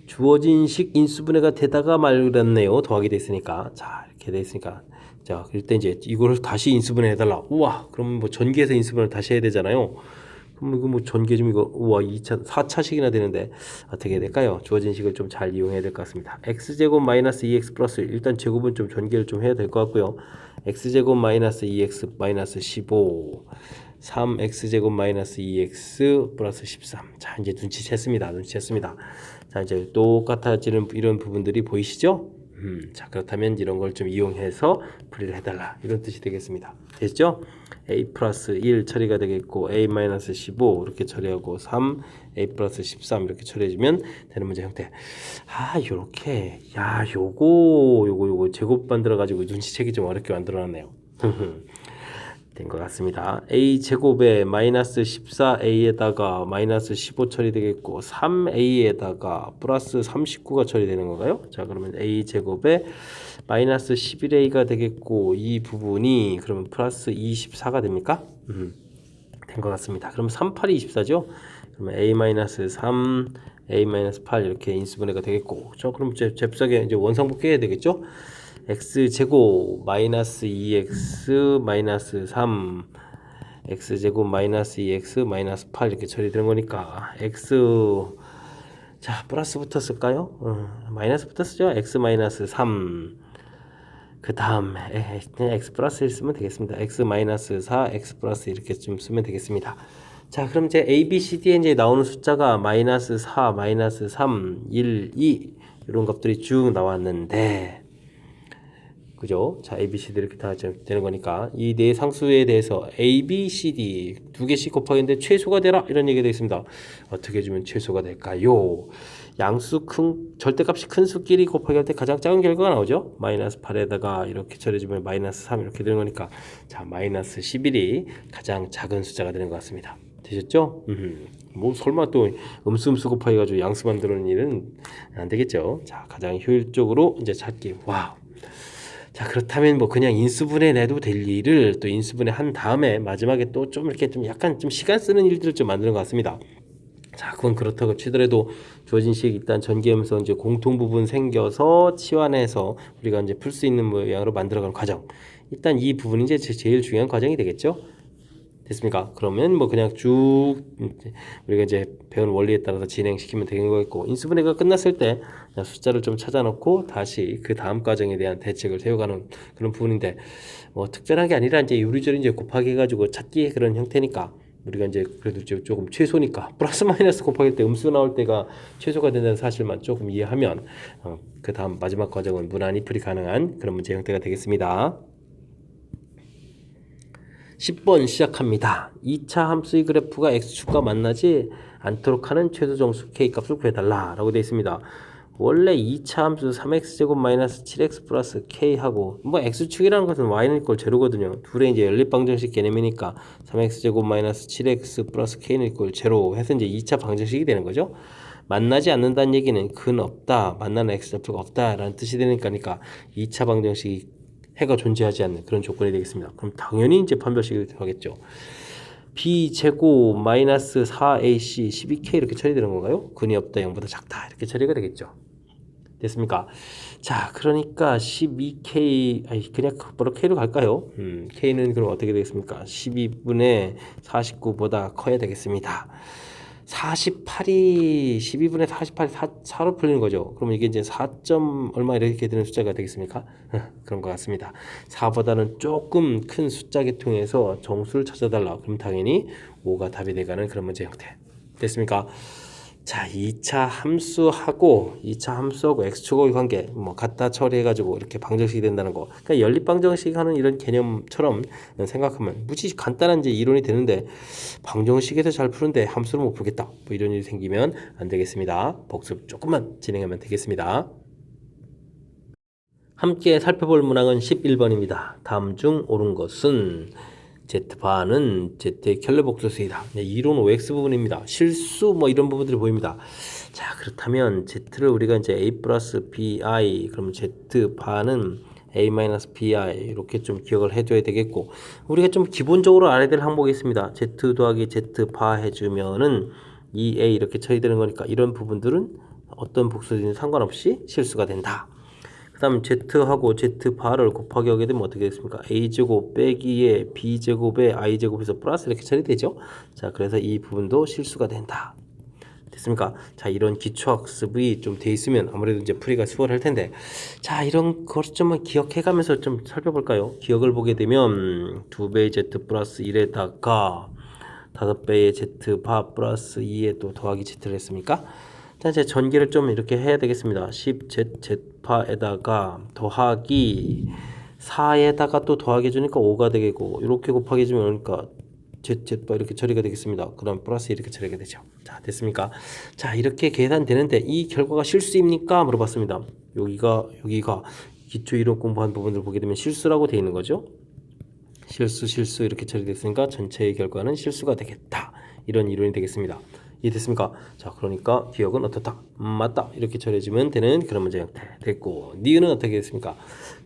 주어진 식 인수분해가 되다가 말았네요. 더하기 됐으니까. 자, 이렇게 돼 있으니까. 자, 일단 이제 이거를 다시 인수분해 해달라. 우와, 그럼 뭐 전기에서 인수분해를 다시 해야 되잖아요. 그럼 이거 뭐 전개 좀 이거 우와 2차 4차식이나 되는데 어떻게 해야 될까요? 주어진 식을 좀 잘 이용해야 될 것 같습니다. x제곱 마이너스 2x 플러스 일단 제곱은 좀 전개를 좀 해야 될 것 같고요. x제곱 마이너스 2x 마이너스 15 3x제곱 마이너스 2x 플러스 13. 자, 이제 눈치챘습니다. 자, 이제 똑같아지는 이런 부분들이 보이시죠? 자, 그렇다면 이런 걸 좀 이용해서 풀이를 해달라 이런 뜻이 되겠습니다. 됐죠? a 플러스 1 처리가 되겠고 a 마이너스 15 이렇게 처리하고 3 a 플러스 13 이렇게 처리해주면 되는 문제 형태. 요렇게 요거 제곱 만들어 가지고 눈치채기 좀 어렵게 만들어놨네요. 된 것 같습니다. a 제곱에 마이너스 14a에다가 마이너스 15 처리되겠고 3a에다가 플러스 39가 처리되는 건가요? 자, 그러면 a 제곱에 마이너스 11a가 되겠고 이 부분이 그러면 플러스 24가 됩니까? 된 것 같습니다. 그럼 3, 8이 24죠? 그러면 a 마이너스 3, a 마이너스 8 이렇게 인수분해가 되겠고, 저 그럼 잽싸게 이제 원상복귀 해야 되겠죠? x제곱 마이너스 2x 마이너스 3 x제곱 마이너스 2x 마이너스 8 이렇게 처리되는 거니까 x 자 플러스 붙었을까요? 마이너스 붙었죠? x 마이너스 3 그 다음 그냥 x 플러스 1 쓰면 되겠습니다. x 마이너스 4 x 플러스 이렇게 좀 쓰면 되겠습니다. 자, 그럼 이제 a, b, c, d에 이제 나오는 숫자가 마이너스 4 마이너스 3 1 2 이런 것들이 쭉 나왔는데 그죠? 자, A, B, C, D 이렇게 다 되는 거니까 이 네 상수에 대해서 A, B, C, D 두 개씩 곱하기인데 최소가 되라 이런 얘기가 되겠습니다. 어떻게 해주면 최소가 될까요? 양수 절대값이 큰 수끼리 곱하기 할 때 가장 작은 결과가 나오죠. 마이너스 8에다가 이렇게 처리해주면 마이너스 3 이렇게 되는 거니까 자 마이너스 11이 가장 작은 숫자가 되는 것 같습니다. 되셨죠? 뭐 설마 또 음수 곱하기 가지고 양수 만드는 일은 안 되겠죠. 자 가장 효율적으로 이제 찾기 와우. 자 그렇다면 뭐 그냥 인수분해 내도 될 일을 또 인수분해 한 다음에 마지막에 또 좀 이렇게 좀 약간 좀 시간 쓰는 일들을 좀 만드는 것 같습니다. 자 그건 그렇다고 치더라도 주어진 식 일단 전개하면서 이제 공통 부분 생겨서 치환해서 우리가 이제 풀 수 있는 모양으로 만들어가는 과정. 일단 이 부분이 이제 제일 중요한 과정이 되겠죠. 됐습니까? 그러면 뭐 그냥 쭉 우리가 이제 배운 원리에 따라서 진행시키면 되는 거겠고 인수분해가 끝났을 때 숫자를 좀 찾아놓고 다시 그 다음 과정에 대한 대책을 세워가는 그런 부분인데 뭐 특별한 게 아니라 이제 요리조리 이제 곱하기 해가지고 찾기 그런 형태니까 우리가 이제 그래도 조금 최소니까 플러스 마이너스 곱하기 때 음수 나올 때가 최소가 된다는 사실만 조금 이해하면 그 다음 마지막 과정은 무난히 풀이 가능한 그런 문제 형태가 되겠습니다. 10번 시작합니다. 2차 함수의 그래프가 x축과 만나지 않도록 하는 최소 정수 k값을 구해달라 라고 되어 있습니다. 원래 2차 함수 3x제곱 마이너스 7x 플러스 k하고 뭐 x축이라는 것은 y는 이꼴 제로거든요. 둘의 이제 연립방정식 개념이니까 3x제곱 마이너스 7x 플러스 k는 이꼴 제로 해서 이제 2차 방정식이 되는 거죠. 만나지 않는다는 얘기는 근 없다, 만나는 x좌표가 없다라는 뜻이 되니까 2차 방정식이 해가 존재하지 않는 그런 조건이 되겠습니다. 그럼 당연히 이제 판별식이 들어가겠죠. b제곱 마이너스 4ac 12k 이렇게 처리되는 건가요? 근이 없다 0보다 작다 이렇게 처리가 되겠죠. 됐습니까? 자, 그러니까 12K, 아니, 그냥 바로 K로 갈까요? K는 그럼 어떻게 되겠습니까? 12분의 49보다 커야 되겠습니다. 48이 12분의 48이 4로 풀리는 거죠. 그러면 이게 이제 4점 얼마 이렇게 되는 숫자가 되겠습니까? 그런 것 같습니다. 4보다는 조금 큰 숫자 계통에서 정수를 찾아달라. 그럼 당연히 5가 답이 돼가는 그런 문제 형태. 됐습니까? 자, 2차 함수하고 x축의 관계 뭐 갖다 처리해가지고 이렇게 방정식이 된다는 거. 그러니까 연립 방정식 하는 이런 개념처럼 생각하면 무지 간단한 이제 이론이 되는데 방정식에서 잘 푸는데 함수를 못 풀겠다. 뭐 이런 일이 생기면 안 되겠습니다. 복습 조금만 진행하면 되겠습니다. 함께 살펴볼 문항은 11번입니다. 다음 중 옳은 것은 Z바는 Z의 켈레복소수이다. 이론 OX 부분입니다. 실수 뭐 이런 부분들이 보입니다. 자, 그렇다면 Z를 우리가 이제 A 플러스 BI, 그러면 Z바는 A 마이너스 BI 이렇게 좀 기억을 해줘야 되겠고, 우리가 좀 기본적으로 알아야 될 항목이 있습니다. Z 더하기 Z바 해주면은 2A 이렇게 처리되는 거니까 이런 부분들은 어떤 복수든 상관없이 실수가 된다. 그 다음 Z하고 Z바를 곱하기 하게 되면 어떻게 됐습니까? A제곱 빼기에 B제곱에 I제곱에서 플러스 이렇게 처리되죠? 자, 그래서 이 부분도 실수가 된다. 됐습니까? 자, 이런 기초학습이 좀 돼 있으면 아무래도 이제 풀이가 수월할 텐데, 자, 이런 것을 좀 기억해 가면서 좀 살펴볼까요? 기억을 보게 되면 2배의 Z 플러스 1에다가 5배의 Z바 플러스 2에 또 더하기 Z를 했습니까? 자, 이제 전개를 좀 이렇게 해야 되겠습니다. 10Z파에다가 더하기 4에다가 또 더하기 해주니까 5가 되겠고, 이렇게 곱하기 해주면 그러니까 Z파 이렇게 처리가 되겠습니다. 그 다음 플러스 이렇게 처리가 되죠. 자, 됐습니까? 자, 이렇게 계산되는데 이 결과가 실수입니까? 물어봤습니다. 여기가 기초 이론 공부한 부분들 보게 되면 실수라고 되어 있는 거죠. 실수 이렇게 처리됐으니까 전체의 결과는 실수가 되겠다. 이런 이론이 되겠습니다. 이해됐습니까? 자, 그러니까 기억은 어떻다? 맞다. 이렇게 처리해주면 되는 그런 문제 형태 됐고, 니은은 어떻게 됐습니까?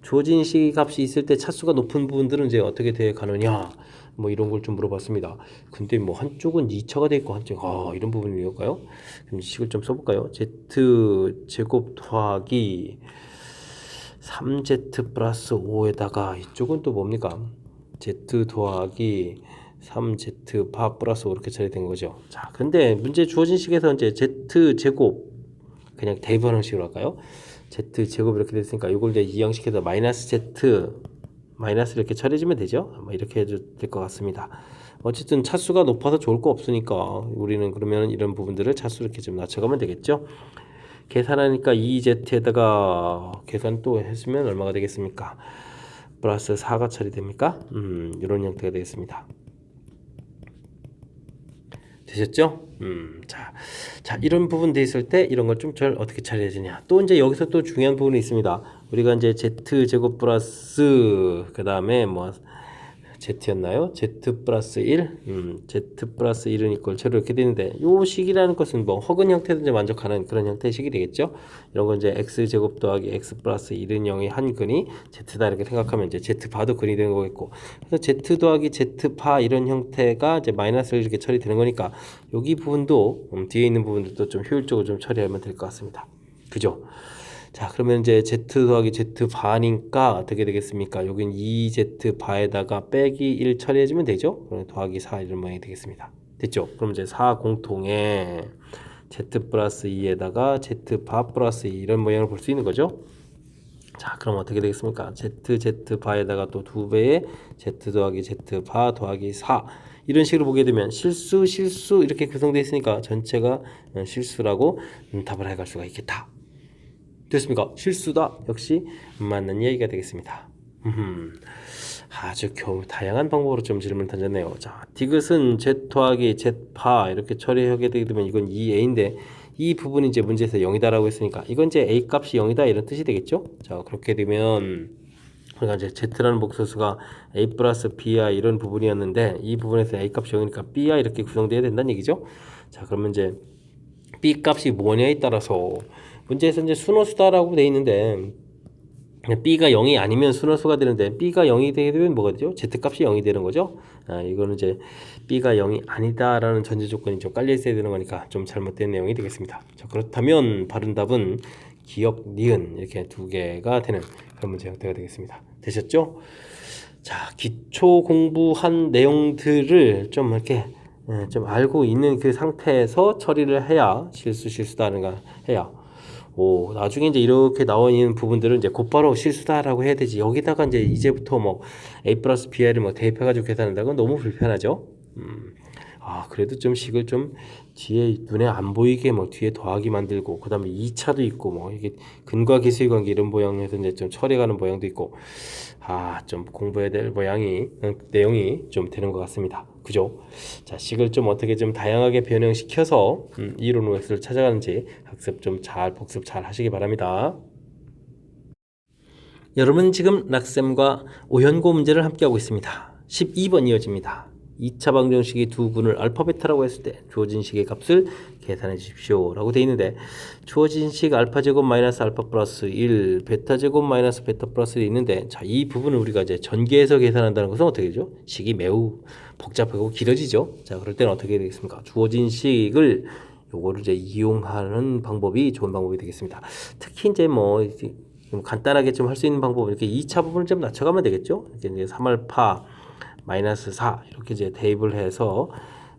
주어진 시값이 있을 때 차수가 높은 부분들은 이제 어떻게 돼 가느냐? 뭐 이런 걸 좀 물어봤습니다. 근데 뭐 한쪽은 2차가 돼 있고 한쪽 이런 부분이올까요? 그럼 식을 좀 써볼까요? Z 제곱 더하기 3Z 플러스 5에다가 이쪽은 또 뭡니까? Z 더하기 3Z 바 플러스 5 이렇게 처리된 거죠. 자, 근데 문제 주어진 식에서 이제 Z 제곱 그냥 대입 형식으로 할까요? Z 제곱 이렇게 됐으니까 이걸 이제 이 형식에서 마이너스 Z 마이너스 이렇게 처리해주면 되죠. 아마 이렇게 해도 될 것 같습니다. 어쨌든 차수가 높아서 좋을 거 없으니까 우리는 그러면 이런 부분들을 차수 이렇게 좀 낮춰가면 되겠죠. 계산하니까 2Z에다가 계산 또 했으면 얼마가 되겠습니까? 플러스 4가 처리됩니까? 이런 형태가 되겠습니다. 되셨죠? 자, 이런 부분 돼 있을 때 이런 걸 좀 어떻게 처리해 주냐. 또 이제 여기서 또 중요한 부분이 있습니다. 우리가 이제 Z 제곱 플러스 그 다음에 뭐 Z였나요? Z 플러스 1, Z 플러스 1은 이걸 처리 이렇게 되는데 요 식이라는 것은 뭐 허근 형태든지 만족하는 그런 형태의 식이 되겠죠. 이런 건 이제 X 제곱 더하기 X 플러스 1은 0의 한 근이 Z다 이렇게 생각하면 이제 Z바도 근이 되는 거겠고, 그래서 Z 더하기 Z바 이런 형태가 이제 마이너스를 이렇게 처리되는 거니까 여기 부분도 뒤에 있는 부분들도 좀 효율적으로 좀 처리하면 될 것 같습니다. 그죠? 자, 그러면 이제 Z 더하기 Z 바니까 어떻게 되겠습니까? 여긴 2Z 바에다가 빼기 1 처리해주면 되죠? 그럼 더하기 4 이런 모양이 되겠습니다. 됐죠? 그럼 이제 4 공통에 Z 플러스 2에다가 Z 바 플러스 2 이런 모양을 볼 수 있는 거죠? 자, 그럼 어떻게 되겠습니까? Z 바에다가 또 2배의 Z 더하기 Z 바 더하기 4 이런 식으로 보게 되면 실수 이렇게 구성되어 있으니까 전체가 실수라고 답을 해갈 수가 있겠다. 됐습니까? 실수다. 역시 맞는 얘기가 되겠습니다. 아주 다양한 방법으로 좀 질문을 던졌네요. 자, 디귿은 Z 더하기 Z파 이렇게 처리하게 되게 되면 이건 2A인데 이 부분이 이제 문제에서 0이다라고 했으니까 이건 이제 A 값이 0이다 이런 뜻이 되겠죠? 자, 그렇게 되면 그러니까 이제 Z라는 복소수가 A 플러스 BI 이런 부분이었는데 이 부분에서 A 값이 0이니까 BI 이렇게 구성되어야 된다는 얘기죠? 자, 그러면 이제 B 값이 뭐냐에 따라서 문제에서 이제 순호수다라고 돼 있는데 B가 0이 아니면 순호수가 되는데 B가 0이 되게 되면 뭐가 되죠? Z값이 0이 되는 거죠. 이거는 이제 B가 0이 아니다라는 전제 조건이 좀 깔려 있어야 되는 거니까 좀 잘못된 내용이 되겠습니다. 자, 그렇다면 바른 답은 기역, 니은 이렇게 두 개가 되는 그런 문제 형태가 되겠습니다. 되셨죠? 자, 기초 공부한 내용들을 좀 이렇게 좀 알고 있는 그 상태에서 처리를 해야 실수다는 거 해야 나중에 이제 이렇게 나와 있는 부분들은 이제 곧바로 실수다라고 해야 되지. 여기다가 이제부터 뭐 a 플러스 b를 뭐 대입해가지고 계산한다고 너무 불편하죠. 그래도 좀 식을 좀 뒤에 눈에 안 보이게 뭐 뒤에 더하기 만들고 그다음에 2차도 있고 뭐 이게 근과 기수의 관계 이런 모양에서 이제 좀 처리가는 모양도 있고 좀 공부해야 될 내용이 좀 되는 것 같습니다. 그죠? 자, 식을 좀 어떻게 좀 다양하게 변형시켜서 이론 OX를 찾아가는지 학습 좀 잘 복습 잘 하시기 바랍니다. 여러분 지금 락쌤과 오현고 문제를 함께하고 있습니다. 12번 이어집니다. 2차 방정식이 두 군을 알파 베타라고 했을 때 주어진 식의 값을 계산해 주십시오 라고 되어 있는데 주어진 식 알파 제곱 마이너스 알파 플러스 1 베타 제곱 마이너스 베타 플러스 1이 있는데 자, 이 부분을 우리가 이제 전개해서 계산한다는 것은 어떻게 되죠? 식이 매우 복잡하고 길어지죠. 자, 그럴 때는 어떻게 되겠습니까? 주어진 식을 요거를 이제 이용하는 방법이 좋은 방법이 되겠습니다. 특히 이제 뭐 좀 간단하게 좀 할 수 있는 방법은 이렇게 2차 부분을 좀 낮춰가면 되겠죠. 이렇게 이제 3알파 마이너스 4 이렇게 이제 대입을 해서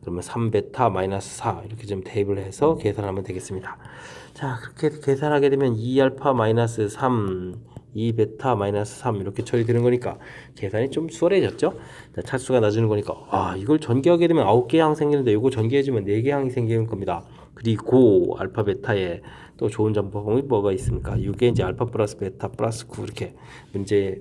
그러면 3베타 마이너스 4 이렇게 좀 대입을 해서 계산하면 되겠습니다. 자, 그렇게 계산하게 되면 2알파 마이너스 3 2베타 마이너스 3 이렇게 처리되는 거니까 계산이 좀 수월해졌죠. 자, 차수가 낮아지는 거니까 이걸 전개하게 되면 9개 항 생기는데 이거 전개해주면 4개 항이 생기는 겁니다. 그리고 알파 베타에 또 좋은 점법이 뭐가 있습니까? 이게 이제 알파 플러스 베타 플러스 9 이렇게 문제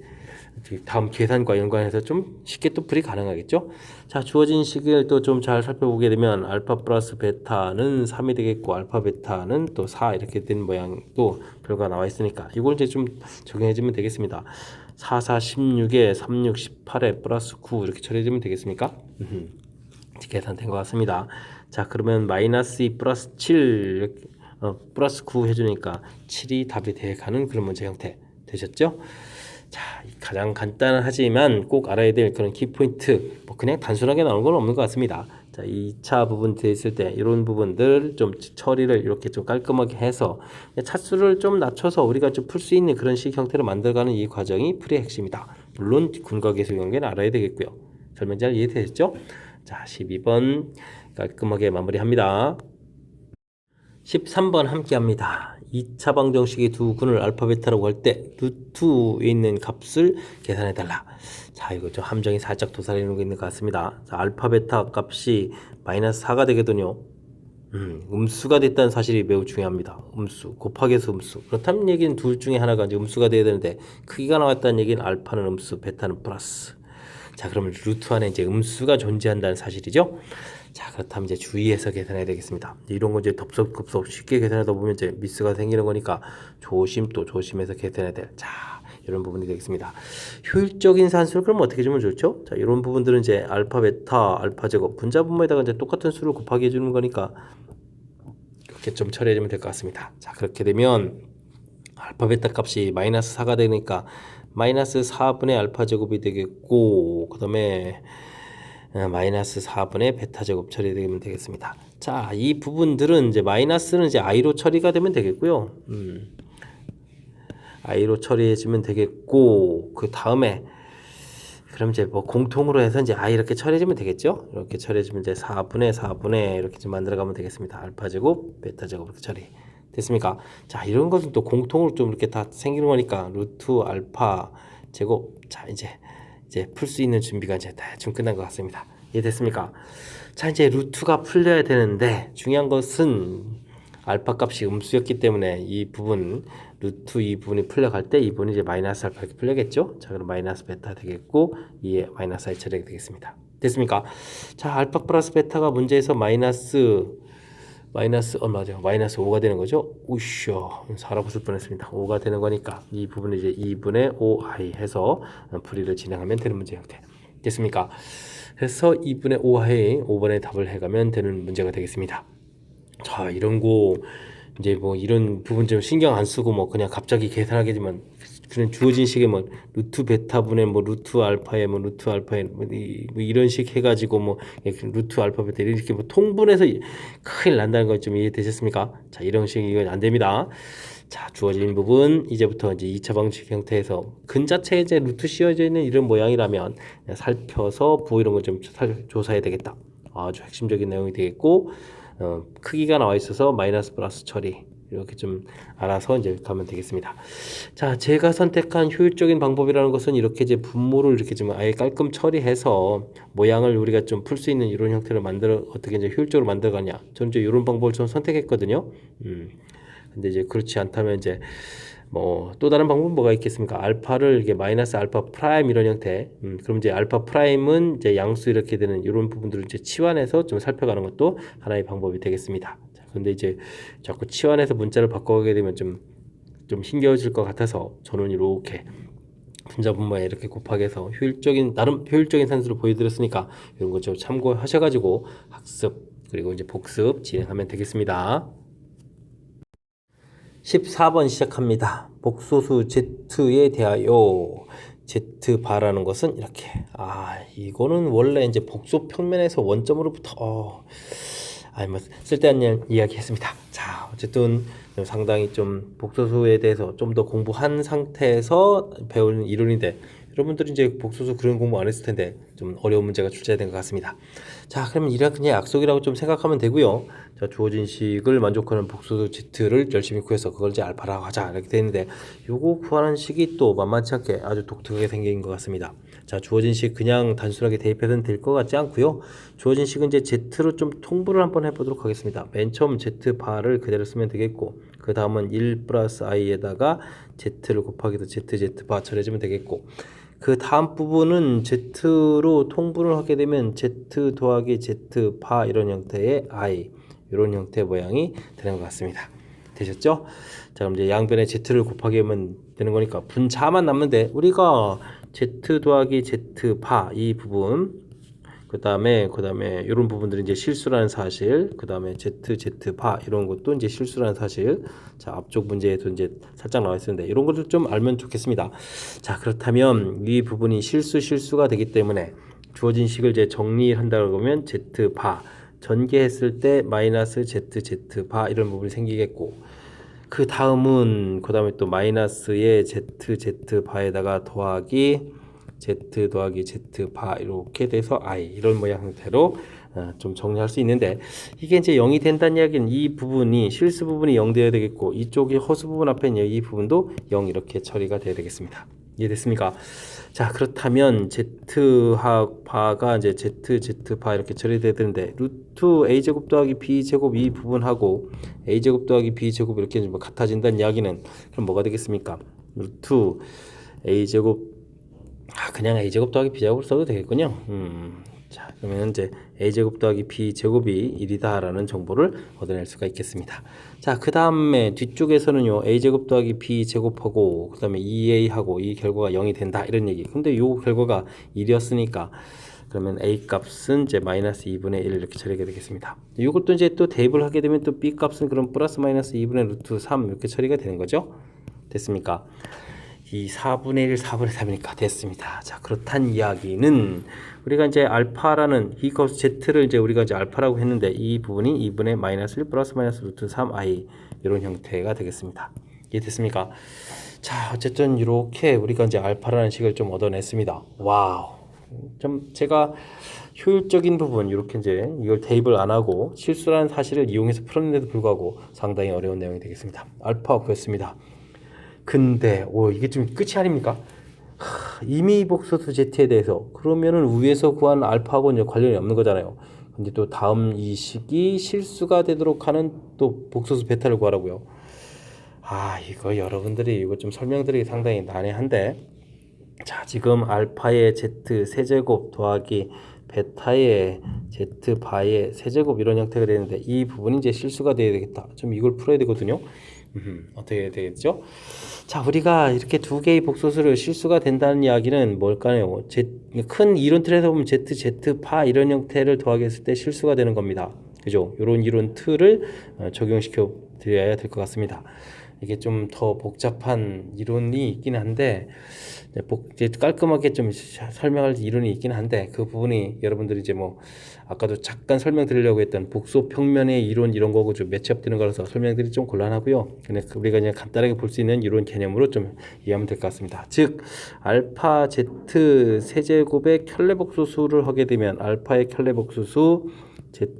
다음 계산과 연관해서 좀 쉽게 또 풀이 가능하겠죠. 자, 주어진 식을 또 좀 잘 살펴보게 되면 알파 플러스 베타는 3이 되겠고 알파 베타는 또 4 이렇게 된 모양도 결과가 나와 있으니까 이걸 이제 좀 적용해 주면 되겠습니다. 4, 4, 16에 3, 6, 18에 플러스 9 이렇게 처리해 주면 되겠습니까? 계산된 것 같습니다. 자, 그러면 마이너스 2 플러스 7 플러스 9 해주니까 7이 답이 돼가는 그런 문제 형태 되셨죠? 자, 가장 간단하지만 꼭 알아야 될 그런 키포인트 뭐 그냥 단순하게 나오는 건 없는 것 같습니다. 자, 2차 부분 돼 있을 때 이런 부분들 좀 처리를 이렇게 좀 깔끔하게 해서 차수를 좀 낮춰서 우리가 좀 풀 수 있는 그런 식 형태로 만들어가는 이 과정이 풀이의 핵심이다. 물론 근과 계수 관계는 알아야 되겠고요. 설명 잘 이해되셨죠? 자, 12번 깔끔하게 마무리합니다. 13번 함께 합니다. 2차 방정식의 두 군을 알파 베타라고 할 때 루트에 있는 값을 계산해 달라. 자, 이거 좀 함정이 살짝 도사리는 게 있는 것 같습니다. 자, 알파 베타 값이 마이너스 4가 되거든요. 음수가 됐다는 사실이 매우 중요합니다. 음수, 곱하기에서 음수. 그렇다면 얘기는 둘 중에 하나가 이제 음수가 돼야 되는데 크기가 나왔다는 얘기는 알파는 음수, 베타는 플러스. 자, 그러면 루트 안에 이제 음수가 존재한다는 사실이죠. 자, 그렇다면 이제 주의해서 계산해야 되겠습니다. 이런 거 이제 덥석덥석 쉽게 계산하다 보면 이제 미스가 생기는 거니까 조심해서 계산해야 될. 자, 이런 부분이 되겠습니다. 효율적인 산수를 그럼 어떻게 주면 좋죠? 자, 이런 부분들은 이제 알파, 베타, 알파 제곱 분자분모에다가 이제 똑같은 수를 곱하기 해주는 거니까 이렇게 좀 처리해주면 될 것 같습니다. 자, 그렇게 되면 알파, 베타 값이 마이너스 4가 되니까 마이너스 4분의 알파 제곱이 되겠고 그 다음에 마이너스 4분의 베타 제곱 처리되면 되겠습니다. 자, 이 부분들은 이제 마이너스는 이제 i로 처리가 되면 되겠고요. i로 처리해주면 되겠고 그 다음에 그럼 이제 뭐 공통으로 해서 이제 i 이렇게 처리해주면 되겠죠. 이렇게 처리해주면 이제 4분의 이렇게 좀 만들어가면 되겠습니다. 알파 제곱, 베타 제곱 이렇게 처리 됐습니까? 자, 이런 것은 또 공통으로 좀 이렇게 다 생기는 거니까 루트 알파 제곱. 자, 이제 풀 수 있는 준비가 이제 대충 끝난 것 같습니다. 이해됐습니까? 자, 이제 루트가 풀려야 되는데 중요한 것은 알파 값이 음수였기 때문에 이 부분 루트 이 부분이 풀려갈 때 이 부분이 이제 마이너스 알파 이렇게 풀려겠죠. 자, 그럼 마이너스 베타 되겠고 이에 마이너스 i 처리가 되겠습니다. 됐습니까? 자, 알파 플러스 베타가 문제에서 마이너스 맞아요. 마이너스 5가 되는 거죠. 우쇼, 살아봤을 뻔했습니다. 5가 되는 거니까 이 부분을 이제 2분의 5i 해서 풀이를 진행하면 되는 문제 형태 됐습니까? 그래서 2분의 5i 5번의 답을 해가면 되는 문제가 되겠습니다. 자, 이런 거 이제 뭐 이런 부분 좀 신경 안 쓰고 뭐 그냥 갑자기 계산하게 되면 그냥 주어진 식에 뭐 루트 베타분의 뭐 루트 알파에 뭐 루트 알파에 뭐 이런 식 해가지고 뭐 루트 알파 베타 이렇게 뭐 통분해서 큰일 난다는 거 좀 이해되셨습니까? 자, 이런 식 이건 안 됩니다. 자, 주어진 부분 이제부터 이제 2차 방식 형태에서 근 자체에 이제 루트 씌워져 있는 이런 모양이라면 살펴서 부호 이런 거 좀 조사해야 되겠다. 아주 핵심적인 내용이 되겠고 크기가 나와 있어서 마이너스 플러스 처리 이렇게 좀 알아서 이제 가면 되겠습니다. 자, 제가 선택한 효율적인 방법이라는 것은 이렇게 이제 분모를 이렇게 좀 아예 깔끔 처리해서 모양을 우리가 좀 풀 수 있는 이런 형태를 만들어 어떻게 이제 효율적으로 만들어가냐. 저는 이제 이런 방법을 좀 선택했거든요. 근데 이제 그렇지 않다면 이제 뭐 또 다른 방법은 뭐가 있겠습니까? 알파를 이게 마이너스 알파 프라임 이런 형태. 그럼 이제 알파 프라임은 이제 양수 이렇게 되는 이런 부분들을 이제 치환해서 좀 살펴가는 것도 하나의 방법이 되겠습니다. 자, 근데 이제 자꾸 치환해서 문자를 바꿔가게 되면 좀 힘겨워질 것 같아서 저는 이렇게 분자 분모에 이렇게 곱하기 해서 효율적인 나름 효율적인 산수를 보여드렸으니까 이런 거 좀 참고하셔가지고 학습 그리고 이제 복습 진행하면 되겠습니다. 14번 시작합니다. 복소수 Z에 대하여 Z바라는 것은 이렇게 이거는 원래 이제 복소 평면에서 원점으로부터 뭐 쓸데없는 이야기 했습니다. 자, 어쨌든 상당히 좀 복소수에 대해서 좀 더 공부한 상태에서 배우는 이론인데 여러분들이 이제 복소수 그런 공부 안 했을 텐데 좀 어려운 문제가 출제된 것 같습니다. 자, 그러면 이렇게 그냥 약속이라고 좀 생각하면 되고요. 자, 주어진 식을 만족하는 복소수 Z를 열심히 구해서 그걸 이제 알파라고 하자 이렇게 되는데 요거 구하는 식이 또 만만치 않게 아주 독특하게 생긴 것 같습니다. 자, 주어진 식 그냥 단순하게 대입해서는 될 것 같지 않고요. 주어진 식은 이제 Z로 좀 통분을 한번 해보도록 하겠습니다. 맨 처음 Z바를 그대로 쓰면 되겠고 그 다음은 1 플러스 i에다가 Z를 곱하기도 Z바 처리해주면 되겠고 그 다음 부분은 Z로 통분을 하게 되면 Z 더하기 Z바 이런 형태의 i 이런 형태의 모양이 되는 것 같습니다. 되셨죠? 자, 그럼 이제 양변에 Z를 곱하기 하면 되는 거니까 분자만 남는데 우리가 Z 더하기 Z바 이 부분 그 다음에 이런 부분들이 이제 실수라는 사실 그 다음에 Z바 이런 것도 이제 실수라는 사실 자 앞쪽 문제에도 이제 살짝 나와 있었는데 이런 것들 좀 알면 좋겠습니다. 자, 그렇다면 이 부분이 실수가 되기 때문에 주어진 식을 이제 정리한다고 하면 Z바 전개했을 때 마이너스 Z바 이런 부분이 생기겠고 그 다음에 또 마이너스의 Z바에다가 더하기 Z 더하기 Z바 이렇게 돼서 I 이런 모양 형태로 좀 정리할 수 있는데 이게 이제 0이 된다는 이야기는 이 부분이 실수 부분이 0 되어야 되겠고 이쪽이 허수 부분 앞에 있는 이 부분도 0 이렇게 처리가 되어야 되겠습니다. 이해됐습니까? 자, 그렇다면 Z바가 이제 Z바 이렇게 처리돼야 되는데 루트 A제곱 더하기 B제곱 이 부분하고 A제곱 더하기 B제곱 이렇게 좀 같아진다는 이야기는 그럼 뭐가 되겠습니까? 루트 A제곱 그냥 A제곱 더하기 B제곱을 써도 되겠군요. 자, 그러면 이제 A제곱 더하기 B제곱이 1이다 라는 정보를 얻어낼 수가 있겠습니다. 자, 그 다음에 뒤쪽에서는요 A제곱 더하기 B제곱하고 그 다음에 2A하고 이 결과가 0이 된다 이런 얘기. 근데 요 결과가 1이었으니까 그러면 A 값은 이제 마이너스 2분의 1 이렇게 처리가 되겠습니다. 이것도 이제 또 대입을 하게 되면 또 B 값은 그럼 플러스 마이너스 2분의 루트 3 이렇게 처리가 되는 거죠. 됐습니까? 이 4분의 1, 4분의 3이니까 됐습니다. 자, 그렇단 이야기는 우리가 이제 알파라는 이 값 Z를 이제 우리가 이제 알파라고 했는데 이 부분이 2분의 마이너스 1 플러스 마이너스 루트 3i 이런 형태가 되겠습니다. 이해됐습니까? 자, 어쨌든 이렇게 우리가 이제 알파라는 식을 좀 얻어냈습니다. 와우. 좀 제가 효율적인 부분 이렇게 이제 이걸 대입을 안 하고 실수라는 사실을 이용해서 풀었는데도 불구하고 상당히 어려운 내용이 되겠습니다. 알파 구했습니다. 근데 이게 좀 끝이 아닙니까? 이미 복소수 Z에 대해서 그러면은 위에서 구한 알파하고는 관련이 없는 거잖아요. 근데 또 다음 이 식이 실수가 되도록 하는 또 복소수 베타를 구하라고요. 이거 여러분들이 이거 좀 설명드리기 상당히 난해한데 자, 지금 알파의 Z 세제곱 더하기 베타의 Z 바의 세제곱 이런 형태가 되는데 이 부분이 이제 실수가 돼야 되겠다. 좀 이걸 풀어야 되거든요. 어떻게 해야 되겠죠? 자, 우리가 이렇게 두 개의 복소수를 실수가 된다는 이야기는 뭘까요? 큰 이론 틀에서 보면 Z 파 이런 형태를 더하기 했을 때 실수가 되는 겁니다. 그죠? 이런 이론 틀을 적용시켜 드려야 될 것 같습니다. 이게 좀 더 복잡한 이론이 있긴 한데 이제 깔끔하게 좀 설명할 이론이 있긴 한데 그 부분이 여러분들이 이제 뭐 아까도 잠깐 설명드리려고 했던 복소 평면의 이론 이런 거고 좀 매치업되는 거라서 설명드리기 좀 곤란하고요. 그냥 우리가 그냥 간단하게 볼 수 있는 이론 개념으로 좀 이해하면 될 것 같습니다. 즉 알파 z 세제곱의 켤레복소수를 하게 되면 알파의 켤레복소수 z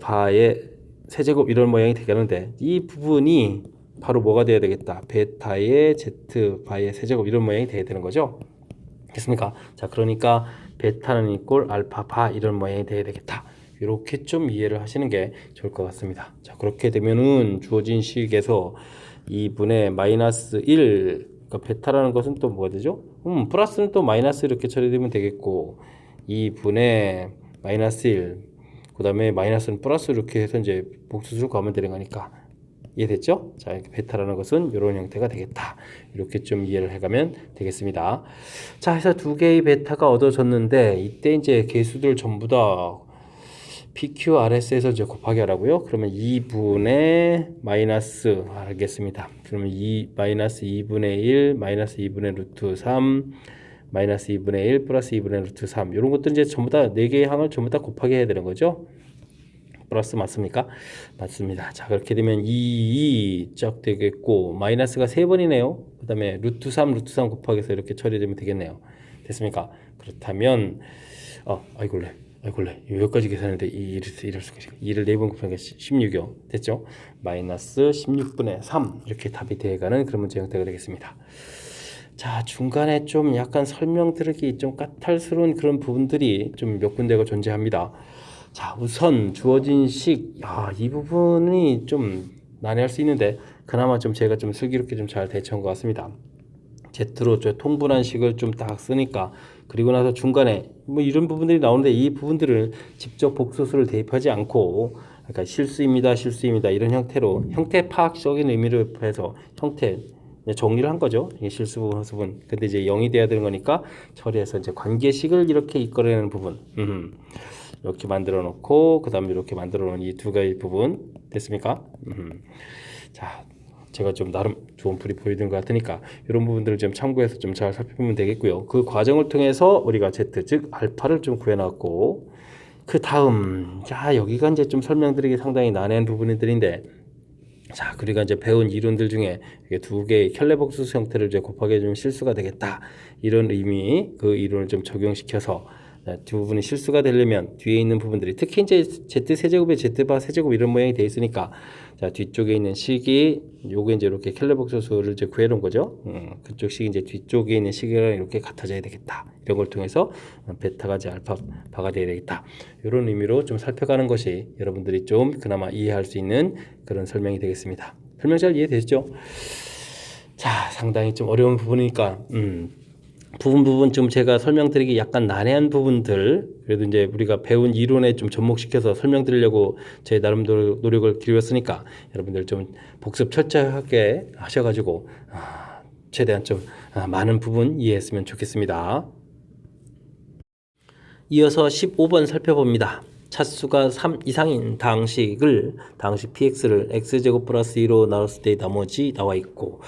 바의 세제곱 이런 모양이 되겠는데 이 부분이 바로 뭐가 돼야 되겠다. 베타의 z 바의 세제곱 이런 모양이 돼야 되는 거죠. 됐습니까? 자, 그러니까 베타는 이꼴 알파 바 이런 모양이 돼야 되겠다. 이렇게 좀 이해를 하시는 게 좋을 것 같습니다. 자, 그렇게 되면은 주어진 식에서 2분의 마이너스 1, 그러니까 베타라는 것은 또 뭐가 되죠? 플러스는 또 마이너스 이렇게 처리되면 되겠고 2분의 마이너스 1, 그 다음에 마이너스는 플러스 이렇게 해서 이제 복수수로 가면 되는 거니까 이해됐죠? 자, 베타라는 것은 이런 형태가 되겠다. 이렇게 좀 이해를 해가면 되겠습니다. 자, 해서 두 개의 베타가 얻어졌는데 이때 이제 개수들 전부 다 PQRS에서 이제 곱하기 하라고요. 그러면 2분의 마이너스 알겠습니다. 그러면 2 마이너스 2분의 1 마이너스 2분의 루트 3 마이너스 2분의 1 플러스 2분의 루트 3 이런 것들 이제 전부 다 4개의 항을 전부 다 곱하기 해야 되는 거죠. 플러스 맞습니까? 맞습니다. 자, 그렇게 되면 2 쫙 되겠고 마이너스가 3번이네요. 그 다음에 루트 3 곱하기 해서 이렇게 처리되면 되겠네요. 됐습니까? 그렇다면 아이고래 여기까지 계산했는데 이럴 수가 있어요. 2를 4번 곱하니까 16이요. 됐죠? 마이너스 16분의 3 이렇게 답이 되어가는 그런 문제 형태가 되겠습니다. 자, 중간에 좀 약간 설명드리기 좀 까탈스러운 그런 부분들이 좀 몇 군데가 존재합니다. 자, 우선 주어진 식, 이 부분이 좀 난해할 수 있는데 그나마 좀 제가 좀 슬기롭게 좀 잘 대처한 것 같습니다. Z로 저 통분한 식을 좀 딱 쓰니까 그리고 나서 중간에 뭐 이런 부분들이 나오는데 이 부분들을 직접 복소수를 대입하지 않고 그러니까 실수입니다 이런 형태로 형태 파악적인 의미를 해서 형태 정리를 한 거죠. 이게 실수 부분, 허수분. 근데 이제 0이 돼야 되는 거니까 처리해서 이제 관계식을 이렇게 이끌어내는 부분. 이렇게 만들어 놓고 그 다음에 이렇게 만들어 놓은 이 두 가지 부분 됐습니까? 자, 제가 좀 나름 좋은 풀이 보이는 것 같으니까 이런 부분들을 좀 참고해서 좀 잘 살펴보면 되겠고요. 그 과정을 통해서 우리가 Z 즉 알파를 좀 구해놨고 그 다음 자 여기가 이제 좀 설명드리기 상당히 난해한 부분들인데 자, 우리가 이제 배운 이론들 중에 이게 두 개의 켤레복수수 형태를 이제 곱하기 해주면 실수가 되겠다. 이런 의미, 그 이론을 좀 적용시켜서 두 부분이 실수가 되려면 뒤에 있는 부분들이 특히 이제 Z 세제곱에 Z바 세제곱 이런 모양이 돼 있으니까 자, 뒤쪽에 있는 식이 요게 이제 이렇게 켈레복소수를 이제 구해놓은 거죠. 그쪽 식이 이제 뒤쪽에 있는 식이랑 이렇게 같아져야 되겠다. 이런 걸 통해서 베타가 이제 알파가 돼야 되겠다. 이런 의미로 좀 살펴가는 것이 여러분들이 좀 그나마 이해할 수 있는 그런 설명이 되겠습니다. 설명 잘 이해되시죠? 자, 상당히 좀 어려운 부분이니까 부분 좀 제가 설명드리기 약간 난해한 부분들 그래도 이제 우리가 배운 이론에 좀 접목시켜서 설명드리려고 제 나름대로 노력을 기울였으니까 여러분들 좀 복습 철저하게 하셔가지고 최대한 좀 많은 부분 이해했으면 좋겠습니다. 이어서 15번 살펴봅니다. 차수가 3 이상인 당식 px를 x제곱 플러스 2로 나눴을 때 나머지 나와 있고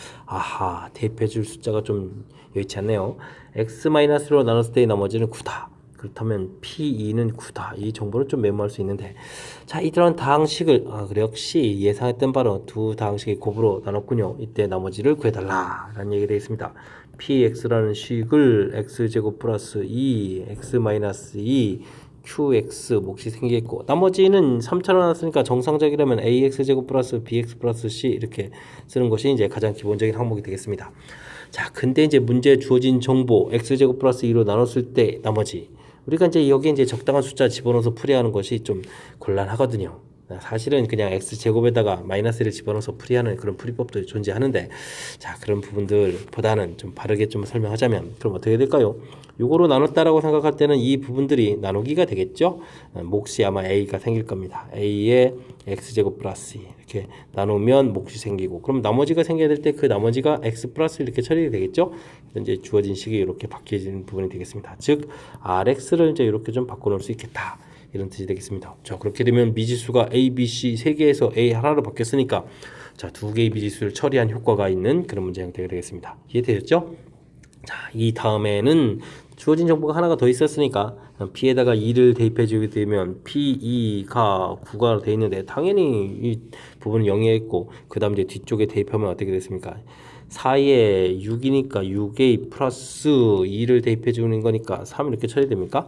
대입해줄 숫자가 좀 여의치 않네요. x-로 나눴을 때 나머지는 9다. 그렇다면 p2는 9다. 이 정보를 좀 메모할 수 있는데 자, 이런 당식을 역시 예상했던 바로 두 당식의 곱으로 나눴군요. 이때 나머지를 구해달라 라는 얘기가 되겠습니다. px라는 식을 x제곱 플러스 2 x-2 qx 몫이 생기겠고 나머지는 3차로 나눴으니까 정상적이라면 ax제곱 플러스 bx 플러스 c 이렇게 쓰는 것이 이제 가장 기본적인 항목이 되겠습니다. 자, 근데 이제 문제에 주어진 정보 x제곱 플러스 2로 나눴을 때 나머지 우리가 이제 여기에 이제 적당한 숫자 집어넣어서 풀이하는 것이 좀 곤란하거든요. 사실은 그냥 x제곱에다가 마이너스를 집어넣어서 풀이하는 그런 풀이법도 존재하는데 자, 그런 부분들보다는 좀 바르게 좀 설명하자면 그럼 어떻게 될까요? 요거로 나눴다라고 생각할 때는 이 부분들이 나누기가 되겠죠. 몫이 아마 a가 생길 겁니다. a의 x제곱 플러스 2 이렇게 나누면 몫이 생기고 그럼 나머지가 생겨야 될 때 그 나머지가 x 플러스 이렇게 처리가 되겠죠. 이제 주어진 식이 이렇게 바뀌어지는 부분이 되겠습니다. 즉 rx를 이제 이렇게 좀 바꿔놓을 수 있겠다. 이런 뜻이 되겠습니다. 자, 그렇게 되면 미지수가 A, B, C 세 개에서 A 하나로 바뀌었으니까 자, 두 개의 미지수를 처리한 효과가 있는 그런 문제 형태가 되겠습니다. 이해되셨죠? 자, 이 다음에는 주어진 정보가 하나가 더 있었으니까 P에다가 2를 대입해 주게 되면 P, 2가 9가 돼 있는데 당연히 이 부분은 0이 있고 그 다음 이제 뒤쪽에 대입하면 어떻게 됐습니까? 4에 6이니까 6A 플러스 2를 대입해 주는 거니까 3 이렇게 처리됩니까?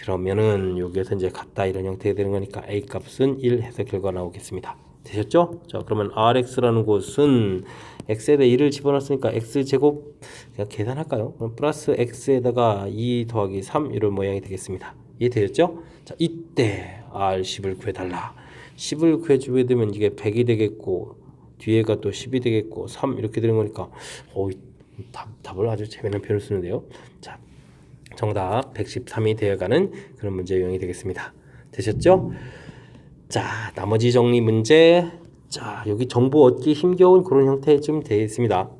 그러면은 여기에서 이제 같다 이런 형태가 되는 거니까 A 값은 1 해서 결과 나오겠습니다. 되셨죠? 자, 그러면 Rx라는 곳은 x에다 2를 집어넣었으니까 x제곱 그냥 계산할까요? 그럼 플러스 x에다가 2 더하기 3 이런 모양이 되겠습니다. 이해되셨죠? 자, 이때 R10을 구해달라. 10을 구해주게 되면 이게 100이 되겠고 뒤에가 또 10이 되겠고 3 이렇게 되는 거니까 답을 아주 재미난 표현을 쓰는데요. 자, 정답 113이 되어가는 그런 문제 유형이 되겠습니다. 되셨죠? 자, 나머지 정리 문제. 자, 여기 정보 얻기 힘겨운 그런 형태 좀 되어 있습니다.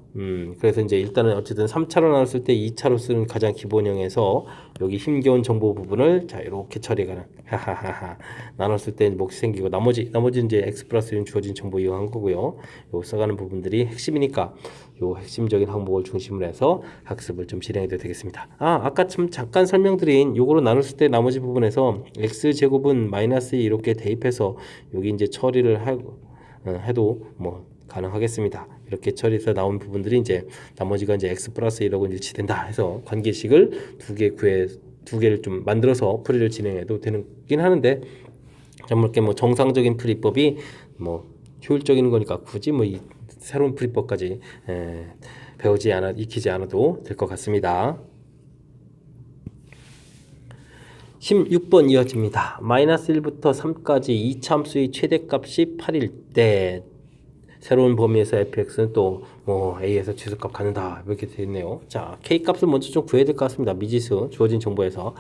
그래서 이제 일단은 어쨌든 3차로 나눴을 때 2차로 쓰는 가장 기본형에서 여기 힘겨운 정보 부분을 자, 이렇게 처리가는 하하하하 나눴을 때 몫이 생기고 나머지 이제 x 플러스 1 주어진 정보 이용한 거고요. 요 써가는 부분들이 핵심이니까 요 핵심적인 항목을 중심으로 해서 학습을 좀 진행해도 되겠습니다. 아까 좀 잠깐 설명드린 요거로 나눴을 때 나머지 부분에서 x 제곱은 마이너스 이렇게 대입해서 여기 이제 처리를 해도 뭐 가능하겠습니다. 이렇게 처리해서 나온 부분들이 이제 나머지가 이제 x 플러스 1하고 일치된다 해서 관계식을 두 개를 좀 만들어서 풀이를 진행해도 되긴 하는데 이렇게 뭐 정상적인 풀이법이 뭐 효율적인 거니까 굳이 뭐 이 새로운 풀이법까지 익히지 않아도 될 것 같습니다. 16번 이어집니다. 마이너스 1부터 3까지 이차함수의 최대값이 8일 때 새로운 범위에서 fx는 또 a에서 최소값 갖는다 이렇게 되어 있네요. 자, k값을 먼저 좀 구해야 될 것 같습니다. 미지수 주어진 정보에서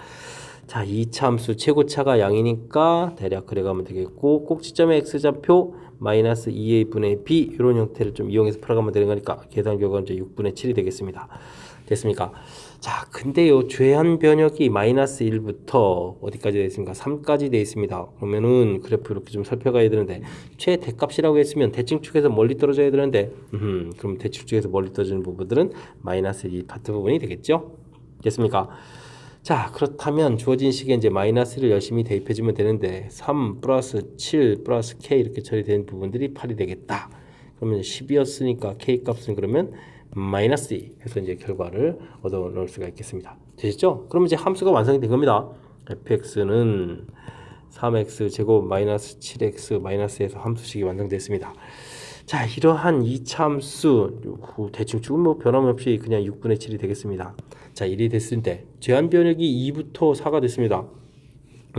자, 이차함수 최고차가 양이니까 대략 그래가면 되겠고 꼭지점의 x좌표 마이너스 2a분의 b 이런 형태를 좀 이용해서 풀어가면 되는 거니까 계산 결과는 이제 6분의 7이 되겠습니다. 됐습니까? 자, 근데요 죄한 변역이 마이너스 1부터 어디까지 되어 있습니까? 3까지 되어 있습니다. 그러면은 그래프 이렇게 좀 살펴가야 되는데 최대값이라고 했으면 대칭축에서 멀리 떨어져야 되는데 그럼 대칭축에서 멀리 떨어지는 부분들은 마이너스 2 파트 부분이 되겠죠? 됐습니까? 자, 그렇다면 주어진 식에 이제 마이너스를 열심히 대입해주면 되는데 3 플러스 7 플러스 k 이렇게 처리되는 부분들이 8이 되겠다. 그러면 10이었으니까 k 값은 그러면 마이너스 2 해서 이제 결과를 얻어 넣을 수가 있겠습니다. 되셨죠? 그러면 이제 함수가 완성이 된 겁니다. fx는 3x 제곱 마이너스 7x 마이너스에서 함수식이 완성됐습니다. 자, 이러한 이차함수 대충 조금 뭐 변함없이 그냥 6분의 7이 되겠습니다. 자, 1이 됐을 때 제한 변역이 2부터 4가 됐습니다.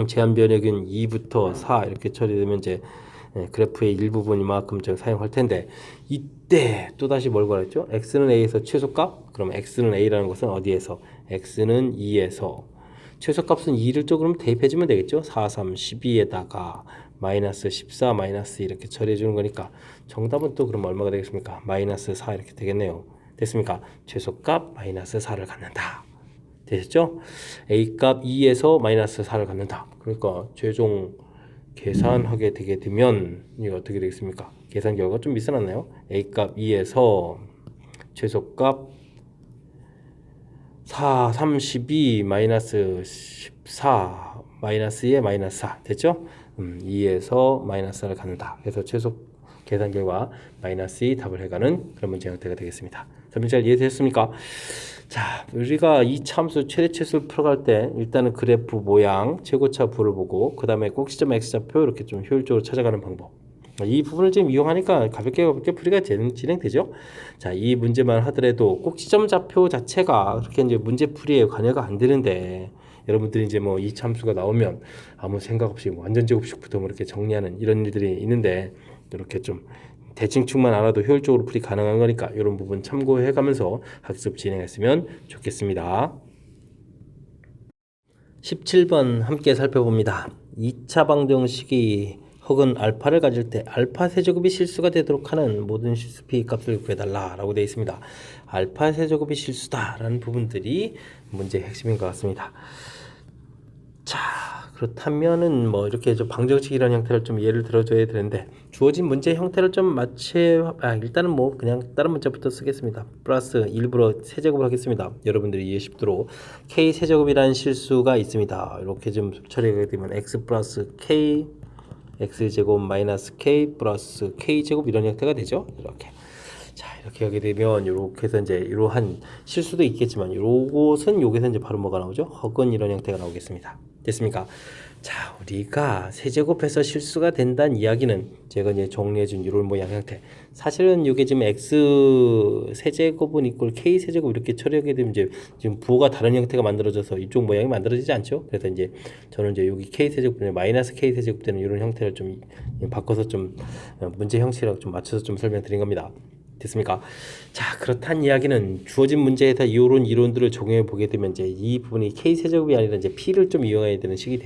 제한 변역은 2부터 4 이렇게 처리되면 이제 그래프의 일부분 이만큼 제가 사용할 텐데 이때 또다시 뭘 구하랬죠? x는 a에서 최소값? 그럼 x는 a라는 것은 어디에서? x는 2에서 최소값은 2를 조금 대입해주면 되겠죠? 4, 3, 12에다가 마이너스 14, 마이너스 이렇게 처리해주는 거니까 정답은 또 그럼 얼마가 되겠습니까? 마이너스 4 이렇게 되겠네요. 됐습니까? 최소값 마이너스 4를 갖는다. 되셨죠? A값 2에서 마이너스 4를 갖는다. 그러니까 최종 계산하게 되게 되면 이거 어떻게 되겠습니까? 계산 결과가 좀 미스났나요? A값 2에서 최소값 4, 32, 마이너스 14, 마이너스 2에 마이너스 4 됐죠? 2에서 마이너스 4를 갖는다. 그래서 최소 계산 결과 마이너스 2 답을 해가는 그런 문제 형태가 되겠습니다. 설명 잘 이해되셨습니까? 자, 우리가 이 참수 최대 최소를 풀어갈 때 일단은 그래프 모양, 최고차 부를 보고 그 다음에 꼭지점 x좌표 이렇게 좀 효율적으로 찾아가는 방법. 이 부분을 지금 이용하니까 가볍게 풀이가 진행되죠. 자, 이 문제만 하더라도 꼭지점 좌표 자체가 그렇게 이제 문제풀이에 관여가 안 되는데 여러분들이 이제 뭐 이 참수가 나오면 아무 생각 없이 뭐 완전 제곱식부터 뭐 이렇게 정리하는 이런 일들이 있는데 이렇게 좀 대칭축만 알아도 효율적으로 풀이 가능한 거니까 이런 부분 참고해 가면서 학습 진행했으면 좋겠습니다. 17번 함께 살펴봅니다. 2차 방정식이 혹은 알파를 가질 때 알파 세제곱이 실수가 되도록 하는 모든 실수 p 값을 구해달라 라고 되어 있습니다. 알파 세제곱이 실수다 라는 부분들이 문제의 핵심인 것 같습니다. 자, 그렇다면은 뭐 이렇게 좀 방정식이라는 형태를 좀 예를 들어줘야 되는데 주어진 문제 형태를 좀 일단은 뭐 그냥 다른 문제부터 쓰겠습니다. 플러스 일부러 세제곱을 하겠습니다. 여러분들이 이해 쉽도록 k 세제곱이라는 실수가 있습니다. 이렇게 좀 처리하게 되면 x 플러스 k x제곱 마이너스 k 플러스 k제곱 이런 형태가 되죠. 이렇게. 자, 이렇게 하게 되면 이렇게 해서 이제 이러한 실수도 있겠지만 요것은 여기서 이제 바로 뭐가 나오죠? 허근 이런 형태가 나오겠습니다. 됐습니까? 자, 우리가 세제곱해서 실수가 된다는 이야기는 제가 이제 정리해준 이런 모양 형태. 사실은 이게 지금 x 세제곱은 이꼴 k 세제곱 이렇게 처리하게 되면 이제 지금 부호가 다른 형태가 만들어져서 이쪽 모양이 만들어지지 않죠? 그래서 이제 저는 이제 여기 k 세제곱에 마이너스 k 세제곱 되는 이런 형태를 좀 바꿔서 좀 문제 형식이랑 좀 맞춰서 좀 설명드린 겁니다. 됐습니까? 자, 그렇다는 이야기는 주어진 문제에서 이런 이론들을 적용해 보게 되면 이제 이 부분이 k 세제곱이 아니라 이제 p를 좀 이용해야 되는 식이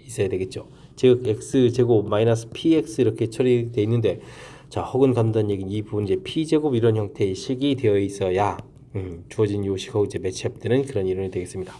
있어야 되겠죠. 즉 x 제곱 마이너스 px 이렇게 처리되어 있는데, 자, 혹은 간다는 얘기는 이 부분 이제 p 제곱 이런 형태의 식이 되어 있어야 주어진 요 식하고 이제 매치업되는 그런 이론이 되겠습니다.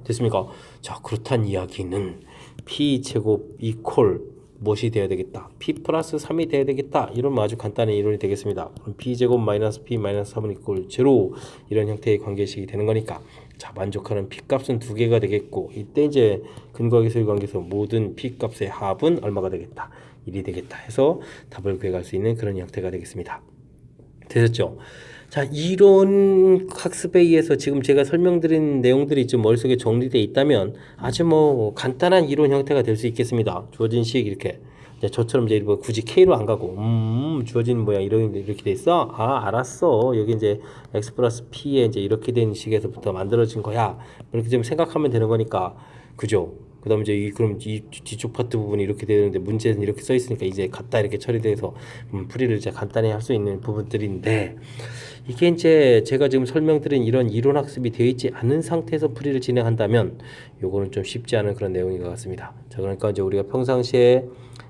됐습니까? 자, 그렇다는 이야기는 p 제곱 이퀄 무엇이 되어야 되겠다? p 플러스 3이 되어야 되겠다. 이런 아주 간단한 이론이 되겠습니다. 그럼 p 제곱 마이너스 p 마이너스 3은 이꼴 제로 이런 형태의 관계식이 되는 거니까 자, 만족하는 p 값은 두 개가 되겠고 이때 이제 근거하기 소유 관계에서 모든 p 값의 합은 얼마가 되겠다? 1이 되겠다 해서 답을 구해갈 수 있는 그런 형태가 되겠습니다. 되셨죠? 자, 이론 학습에 의해서 지금 제가 설명드린 내용들이 좀 머릿속에 정리되어 있다면 아주 뭐 간단한 이론 형태가 될 수 있겠습니다. 주어진 식 이렇게 저처럼 이제 뭐 굳이 K로 안 가고 주어진 모양 이렇게 돼 있어. 아, 알았어. 여기 이제 x 플러스 p에 이제 이렇게 된 식에서부터 만들어진 거야. 이렇게 좀 생각하면 되는 거니까 그죠? 그다음에 이제 그럼 이 뒤쪽 파트 부분이 이렇게 되는데 문제는 이렇게 써 있으니까 이제 갖다 이렇게 처리돼서 풀이를 이제 간단히 할 수 있는 부분들인데 이게 이제 제가 지금 설명드린 이런 이론 학습이 되어 있지 않은 상태에서 풀이를 진행한다면 요거는 좀 쉽지 않은 그런 내용인 것 같습니다. 자, 그러니까 이제 우리가 평상시에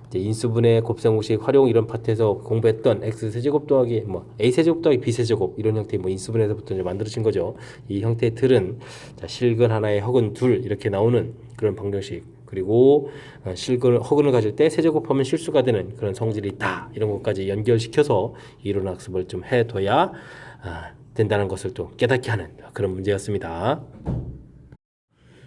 이제 인수분해 곱셈공식 활용 이런 파트에서 공부했던 x 세제곱 더하기 뭐 a 세제곱 더하기 b 세제곱 이런 형태의 뭐 인수분해에서부터 이제 만들어진 거죠. 이 형태의 틀은 자, 실근 하나에 허근 둘 이렇게 나오는 그런 방정식, 그리고 허근을 가질 때 세제곱하면 실수가 되는 그런 성질이 있다, 이런 것까지 연결시켜서 이론 학습을 좀 해둬야 된다는 것을 또 깨닫게 하는 그런 문제였습니다.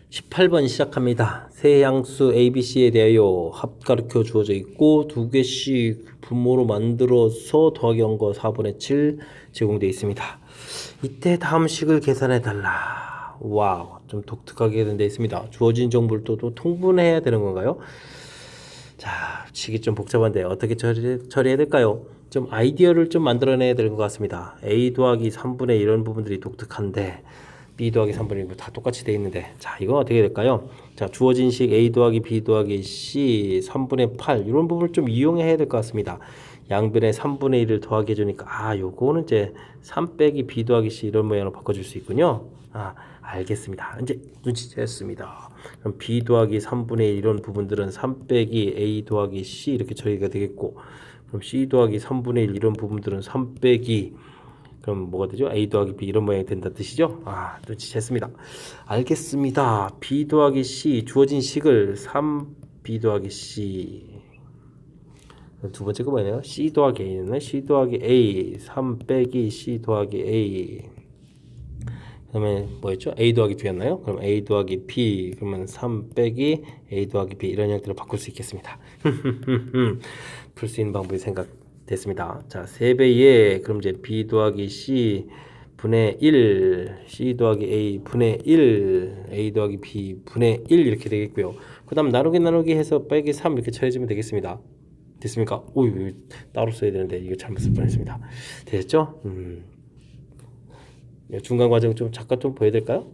18번 시작합니다. 세 양수 ABC에 대하여 합 가르쳐 주어져 있고 두 개씩 분모로 만들어서 더하기 한 거 4분의 7 제공되어 있습니다. 이때 다음 식을 계산해 달라. 와우, 좀 독특하게 되어 있습니다. 주어진 정보를 또 통분해야 되는 건가요? 자, 식이 좀 복잡한데 어떻게 처리해야 될까요? 좀 아이디어를 좀 만들어내야 되는 것 같습니다. a 더하기 3분의 이런 부분들이 독특한데 b 더하기 3분의 1다 똑같이 되어 있는데, 자, 이건 어떻게 될까요? 자, 주어진 식 a 더하기 b 더하기 c 3분의 8 이런 부분을 좀 이용해야 될 것 같습니다. 양변에 3분의 1을 더하게 해주니까 요거는 이제 3 빼기 b 더하기 c 이런 모양으로 바꿔줄 수 있군요. 알겠습니다. 이제 눈치챘습니다. 그럼 b 더하기 3분의 1 이런 부분들은 3 빼기 a 더하기 c 이렇게 처리가 되겠고, 그럼 c 더하기 3분의 1 이런 부분들은 3 빼기 그럼 뭐가 되죠? a 더하기 b 이런 모양이 된다는 뜻이죠? 눈치챘습니다. 알겠습니다. b 더하기 c 주어진 식을 3b 더하기 c, 두 번째 거 뭐예요? c 더하기 a는 c 더하기 a 3 빼기 c 더하기 a, 그 다음에 뭐였죠? a 더하기 b였나요? 그럼 a 더하기 b 그러면 3 빼기 a 더하기 b 이런 형태로 바꿀 수 있겠습니다. 풀 수 있는 방법이 생각됐습니다. 자, 3배에 그럼 이제 b 더하기 c 분의 1 c 더하기 a 분의 1 a 더하기 b 분의 1 이렇게 되겠고요. 그 다음 나누기 해서 빼기 3 이렇게 처리해주면 되겠습니다. 됐습니까? 오이, 따로 써야 되는데 이거 잘못 쓸 뻔했습니다. 됐죠? 중간 과정 좀 잠깐 좀 보여드릴까요?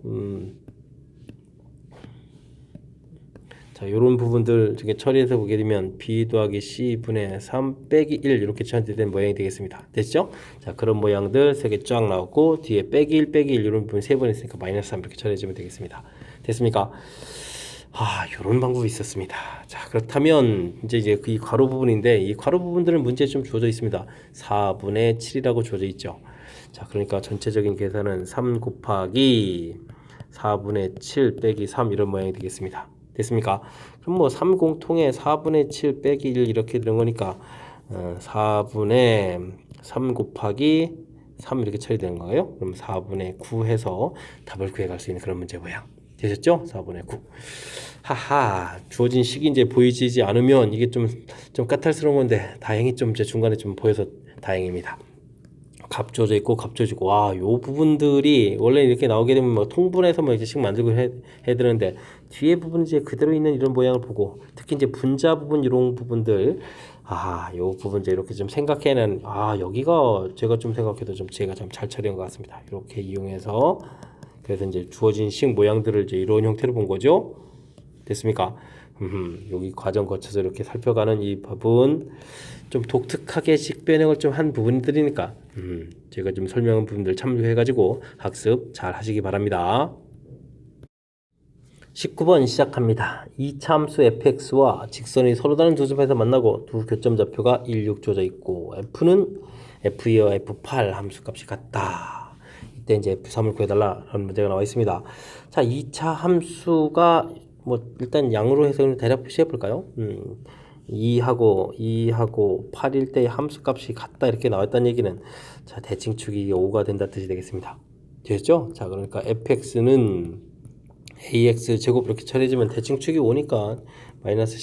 자, 요런 부분들 중에 처리해서 보게 되면 b 더하기 c 분의 3 빼기 1 이렇게 처리된 모양이 되겠습니다. 됐죠? 자, 그런 모양들 3개 쫙 나오고 뒤에 빼기 1 빼기 1 이런 부분 3번 있으니까 마이너스 3 이렇게 처리해주면 되겠습니다. 됐습니까? 요런 방법이 있었습니다. 자, 그렇다면 이제 이 괄호 부분인데 이 괄호 부분들은 문제에 좀 주어져 있습니다. 4분의 7이라고 주어져 있죠. 자, 그러니까 전체적인 계산은 3 곱하기 4분의 7 빼기 3 이런 모양이 되겠습니다. 됐습니까? 그럼 뭐 30통에 4분의 7 빼기 1 이렇게 되는 거니까 4분의 3 곱하기 3 이렇게 처리되는 거예요. 그럼 4분의 9 해서 답을 구해갈 수 있는 그런 문제 모양. 되셨죠? 4분의 9. 하하, 주어진 식이 이제 보이지 않으면 이게 좀 까탈스러운 건데 다행히 좀 이제 중간에 좀 보여서 다행입니다. 값 주어져 있고 값 주어지고 요 부분들이 원래 이렇게 나오게 되면 뭐 통분해서 뭐 이렇게씩 만들고 해야 되는데 뒤에 부분 이제 그대로 있는 이런 모양을 보고 특히 이제 분자 부분 이런 부분들 요 부분 이제 이렇게 좀 생각해낸 여기가 제가 좀 생각해도 좀 제가 좀 잘 처리한 것 같습니다. 이렇게 이용해서 그래서 이제 주어진 식 모양들을 이제 이런 형태로 본 거죠. 됐습니까? 여기 과정 거쳐서 이렇게 살펴가는 이 부분 좀 독특하게 식 변형을 좀 한 부분들이니까 제가 좀 설명한 부분들 참조해가지고 학습 잘 하시기 바랍니다. 19번 시작합니다. 2차 함수 fx와 직선이 서로 다른 두 점에서 만나고 두 교점 좌표가 1, 6 주어져 있고 f는 f2와 f8 함수 값이 같다. 이때 이제 f3을 구해달라는 문제가 나와 있습니다. 자, 2차 함수가 뭐 일단 양으로 해서 대략 표시해 볼까요? 2하고 8일 때 함수값이 같다 이렇게 나왔다는 얘기는 자 대칭축이 5가 된다 뜻이 되겠습니다. 되셨죠? 자 그러니까 fx는 ax 제곱 이렇게 처리해주면 대칭축이 5니까 마이너스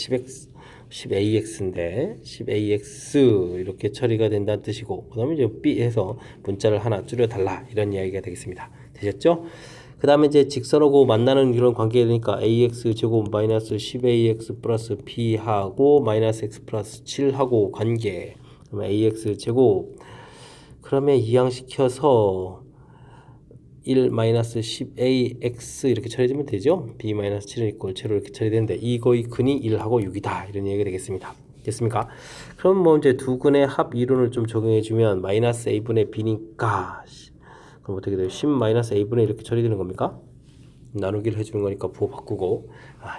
10ax인데 10ax 이렇게 처리가 된다는 뜻이고 그 다음에 이제 b에서 문자를 하나 줄여달라 이런 이야기가 되겠습니다. 되셨죠? 그 다음에 이제 직선하고 만나는 그런 관계니까 ax 제곱 마이너스 10ax 플러스 b하고 마이너스 x 플러스 7하고 관계 그러면 ax 제곱 그러면 이항시켜서 1 마이너스 10ax 이렇게 처리되면 되죠. b 마이너스 7은 이꼴 제로 이렇게 처리되는데 이거의 근이 1하고 6이다 이런 얘기가 되겠습니다. 됐습니까? 그럼 뭐 이제 두 근의 합 이론을 좀 적용해주면 마이너스 a분의 b니까 그럼 어떻게 돼요? 10 마이너스 a분의 이렇게 처리되는 겁니까? 나누기를 해주는 거니까 부호 바꾸고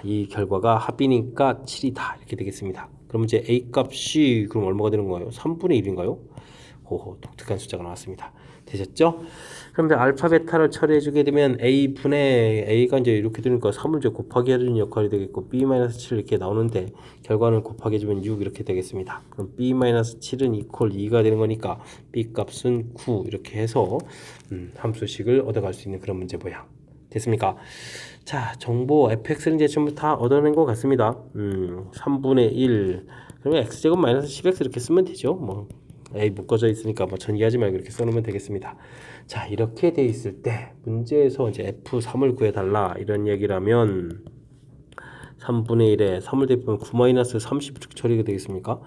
이 결과가 합이니까 7이다 이렇게 되겠습니다. 그럼 이제 a 값이 그럼 얼마가 되는 거예요? 3분의 1인가요? 호호 독특한 숫자가 나왔습니다. 되셨죠? 그럼 이제 알파 베타를 처리해주게 되면 a분의 a가 이제 이렇게 되니까 3을 이제 곱하기 해주는 역할이 되겠고 b-7 이렇게 나오는데 결과는 곱하기 해주면 6 이렇게 되겠습니다. 그럼 b-7은 이퀄 2가 되는 거니까 b 값은 9 이렇게 해서 함수식을 얻어갈 수 있는 그런 문제 모양. 됐습니까? 자, 정보 fx는 이제 전부 다 얻어낸 것 같습니다. 3분의 1 그러면 x제곱 마이너스 10x 이렇게 쓰면 되죠. 뭐 A 묶어져 있으니까 뭐 전개하지 말고 이렇게 써놓으면 되겠습니다. 자, 이렇게 돼 있을 때 문제에서 이제 F3을 구해달라 이런 얘기라면 3분의 1에 3을 대입하면 9-30 이렇게 처리가 되겠습니까?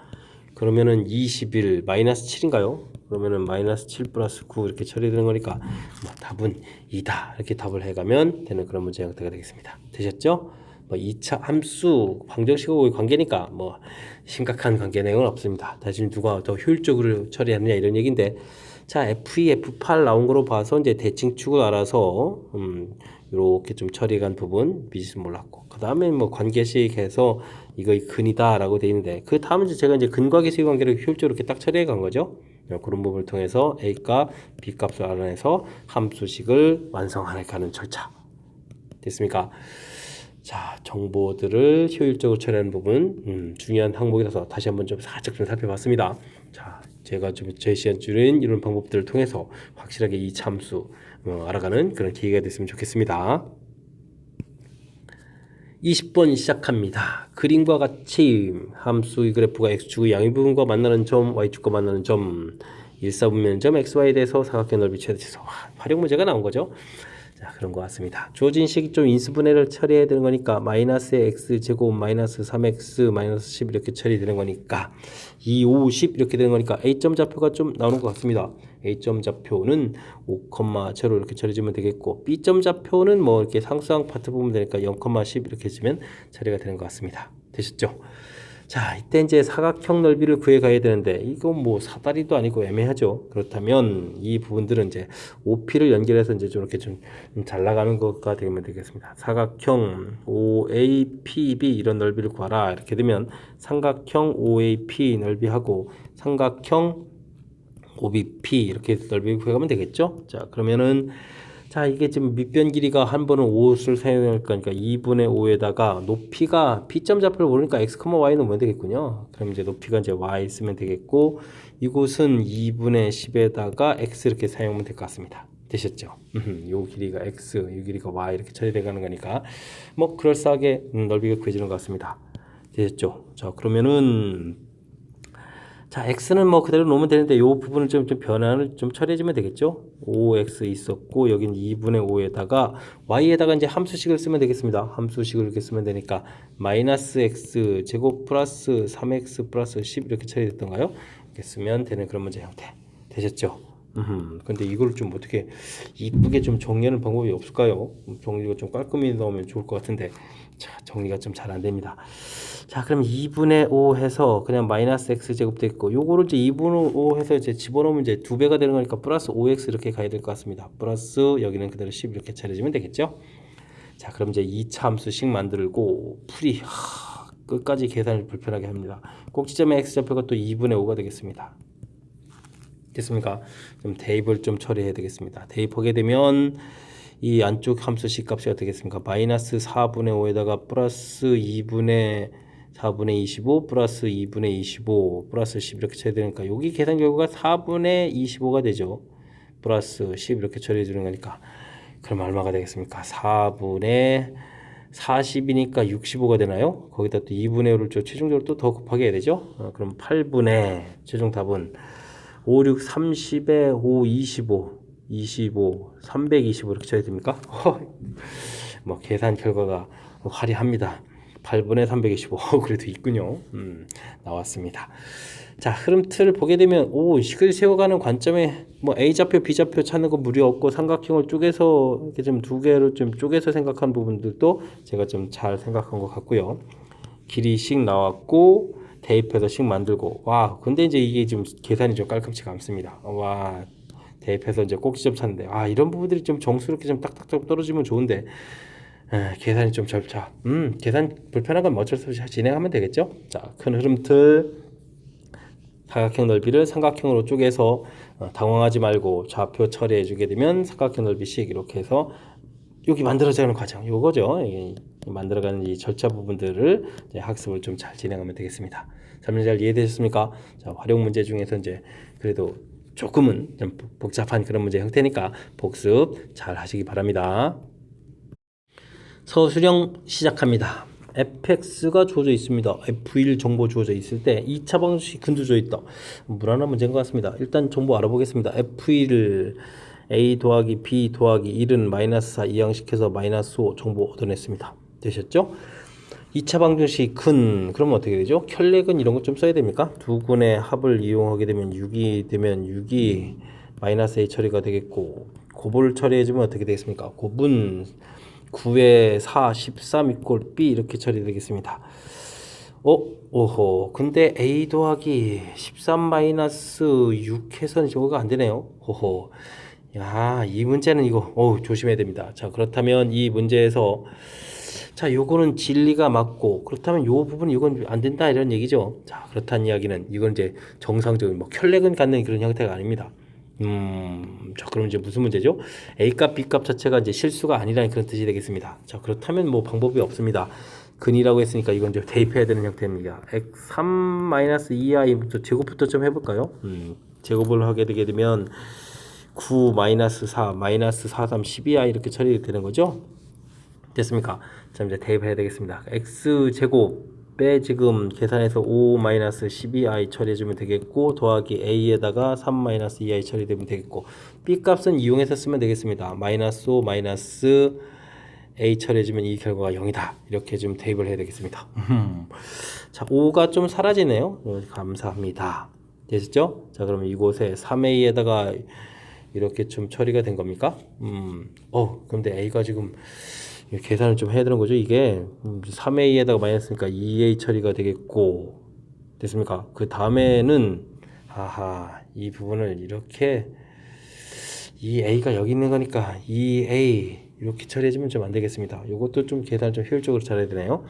그러면은 21 마이너스 7인가요? 그러면은 마이너스 7 플러스 9 이렇게 처리되는 거니까 뭐 답은 2다 이렇게 답을 해가면 되는 그런 문제 형태가 되겠습니다. 되셨죠? 뭐 2차 함수 방정식하고의 관계니까 뭐 심각한 관계 내용은 없습니다. 대신 누가 더 효율적으로 처리하느냐 이런 얘기인데 자 F2, F8 나온 거로 봐서 이제 대칭축을 알아서 이렇게 좀 처리한 부분 미지수 몰랐고 그 다음에 뭐 관계식해서 이거 근이다 라고 되어 있는데 그 다음은 이제 제가 이제 근과 계수의 관계를 효율적으로 이렇게 딱 처리해 간 거죠. 그런 부분을 통해서 A 값, B 값을 알아내서 함수식을 완성하는 절차 됐습니까? 자, 정보들을 효율적으로 처리하는 부분 중요한 항목이라서 다시 한번 좀 살짝 좀 살펴봤습니다. 자, 제가 좀 제시한 줄은 이런 방법들을 통해서 확실하게 이 함수 알아가는 그런 기회가 됐으면 좋겠습니다. 20번 시작합니다. 그림과 같이 함수의 그래프가 x축의 양의 부분과 만나는 점, y축과 만나는 점, 일사분면점 xy에 대해서 사각형 넓이 최대치수 활용 문제가 나온 거죠. 자, 그런 것 같습니다. 주어진 식이 좀 인수분해를 처리해야 되는 거니까 마이너스 x제곱 마이너스 3x 마이너스 10 이렇게 처리되는 거니까 2, 5, 10 이렇게 되는 거니까 a점 좌표가 좀 나오는 것 같습니다. a점 좌표는 5,0 이렇게 처리해주면 되겠고 b점 좌표는 뭐 이렇게 상수항 파트 보면 되니까 0,10 이렇게 해주면 처리가 되는 것 같습니다. 되셨죠? 자, 이때 이제 사각형 넓이를 구해 가야 되는데 이건 뭐 사다리도 아니고 애매하죠. 그렇다면 이 부분들은 이제 OP를 연결해서 이제 이렇게 좀 잘 나가는 것가 되면 되겠습니다. 사각형 OAPB 이런 넓이를 구하라 이렇게 되면 삼각형 OAP 넓이하고 삼각형 OBP 이렇게 넓이 구해가면 되겠죠. 자, 그러면은 자, 이게 지금 밑변 길이가 한 번은 5를 사용할 거니까 2분의 5에다가 높이가 P점 좌표를 모르니까 x, y는 넣으면 되겠군요. 그럼 이제 높이가 이제 y 쓰면 되겠고, 이곳은 2분의 10에다가 x 이렇게 사용하면 될 것 같습니다. 되셨죠? 요 길이가 x, 요 길이가 y 이렇게 처리돼 가는 거니까 뭐 그럴싸하게 넓이가 구해지는 것 같습니다. 되셨죠? 자, 그러면은 자, x는 뭐 그대로 놓으면 되는데 요 부분을 좀 변환을 좀 처리해주면 되겠죠? 5x 있었고 여긴 2분의 5에다가 y에다가 이제 함수식을 쓰면 되겠습니다. 함수식을 이렇게 쓰면 되니까 마이너스 x 제곱 플러스 3x 플러스 10 이렇게 처리됐던가요? 이렇게 쓰면 되는 그런 문제 형태 되셨죠? 근데 이걸 좀 어떻게 이쁘게 좀 정리하는 방법이 없을까요? 정리가 좀 깔끔히 나오면 좋을 것 같은데 자, 정리가 좀 잘 안 됩니다. 자, 그럼 2분의 5 해서 그냥 마이너스 x 제곱 됐고 요거를 이제 2분의 5 해서 이제 집어넣으면 이제 2배가 되는 거니까 플러스 5x 이렇게 가야 될 것 같습니다. 플러스 여기는 그대로 10 이렇게 차려주면 되겠죠? 자, 그럼 이제 2차 함수식 만들고 풀이 끝까지 계산을 불편하게 합니다. 꼭지점의 x좌표가 또 2분의 5가 되겠습니다. 됐습니까? 그럼 대입을 좀 처리해야 되겠습니다. 대입하게 되면 이 안쪽 함수식 값이 어떻게 되겠습니까? 마이너스 4분의 5에다가 플러스 2분의 4분의 25 플러스 2분의 25 플러스 10 이렇게 처리해야 되니까 여기 계산 결과가 4분의 25가 되죠. 플러스 10 이렇게 처리해 주는 거니까 그럼 얼마가 되겠습니까? 4분의 40이니까 65가 되나요? 거기다 또 2분의 5를 최종적으로 또 더 곱하게 해야 되죠. 그럼 8분의 최종 답은 5, 6, 30에 5, 25, 325 이렇게 쳐야 됩니까? 뭐 계산 결과가 화려합니다. 8분의 325 그래도 있군요. 나왔습니다. 자, 흐름 틀을 보게 되면 식을 세워가는 관점에 뭐 A좌표, B좌표 찾는 거 무리 없고 삼각형을 쪼개서 이렇게 좀 두 개로 좀 쪼개서 생각한 부분들도 제가 좀 잘 생각한 것 같고요. 길이식 나왔고 대입해서 식 만들고 와 근데 이제 이게 지금 계산이 좀 깔끔치가 않습니다. 와 대입해서 이제 꼭지점 찾는데 이런 부분들이 좀 정수롭게 좀 딱딱딱 떨어지면 좋은데 계산이 좀 절차. 계산 불편한 건 어쩔 수 없이 진행하면 되겠죠. 자, 큰 흐름틀 사각형 넓이를 삼각형으로 쪼개서 당황하지 말고 좌표 처리해 주게 되면 삼각형 넓이식 이렇게 해서 여기 만들어지는 과정 요거죠. 만들어가는 이 절차 부분들을 이제 학습을 좀 잘 진행하면 되겠습니다. 설명 잘 이해되셨습니까? 자, 활용 문제 중에서 이제 그래도 조금은 좀 복잡한 그런 문제 형태니까 복습 잘 하시기 바랍니다. 서술형 시작합니다. fx가 주어져 있습니다. f1 정보 주어져 있을 때 2차 방정식 근두져 있다. 무난한 문제인 것 같습니다. 일단 정보 알아보겠습니다. f1을 a 더하기 b 더하기 1은 마이너스 4 이항식해서 마이너스 5 정보 얻어냈습니다. 되셨죠? 2차 방정식 근 그러면 어떻게 되죠? 켤레근 이런 것 좀 써야 됩니까? 두 근의 합을 이용하게 되면 6이 되면 6이 마이너스 a 처리가 되겠고 곱을 처리해주면 어떻게 되겠습니까? 곱은 9에 4, 13 이꼴 b 이렇게 처리되겠습니다. 오호 근데 a 더하기 13 마이너스 6 해서는 저거가 안 되네요. 호호 야, 이 문제는 이거 조심해야 됩니다. 자, 그렇다면 이 문제에서 자, 요거는 진리가 맞고 그렇다면 요 부분 이건 안 된다 이런 얘기죠. 자, 그렇다는 이야기는 이건 이제 정상적인 뭐 켤레근 갖는 그런 형태가 아닙니다. 자, 그럼 이제 무슨 문제죠? A값, B값 자체가 이제 실수가 아니라는 그런 뜻이 되겠습니다. 자, 그렇다면 뭐 방법이 없습니다. 근이라고 했으니까 이건 이제 대입해야 되는 형태입니다. x3-2i 제곱부터 좀 해볼까요? 제곱을 하게 되게 되면 9 마이너스 4 마이너스 4, 3, 12i 이렇게 처리되는 거죠? 됐습니까? 자, 이제 대입해야 되겠습니다. x제곱에 지금 계산해서 5 마이너스 12i 처리해주면 되겠고 더하기 a에다가 3 마이너스 2i 처리되면 되겠고 b값은 이용해서 쓰면 되겠습니다. 마이너스 5 마이너스 a 처리해주면 이 결과가 0이다. 이렇게 좀 대입을 해야 되겠습니다. 자, 5가 좀 사라지네요. 감사합니다. 되셨죠? 자, 그러면 이곳에 3a에다가 이렇게 좀 처리가 된 겁니까? 근데 a가 지금 계산을 좀 해야 되는 거죠. 이게 3a에다가 마이너스니까 2a 처리가 되겠고 됐습니까? 그 다음에는 이 부분을 이렇게 2a가 여기 있는 거니까 2a 이렇게 처리해주면 좀 안 되겠습니다. 이것도 좀 계산을 좀 효율적으로 잘해야 되네요.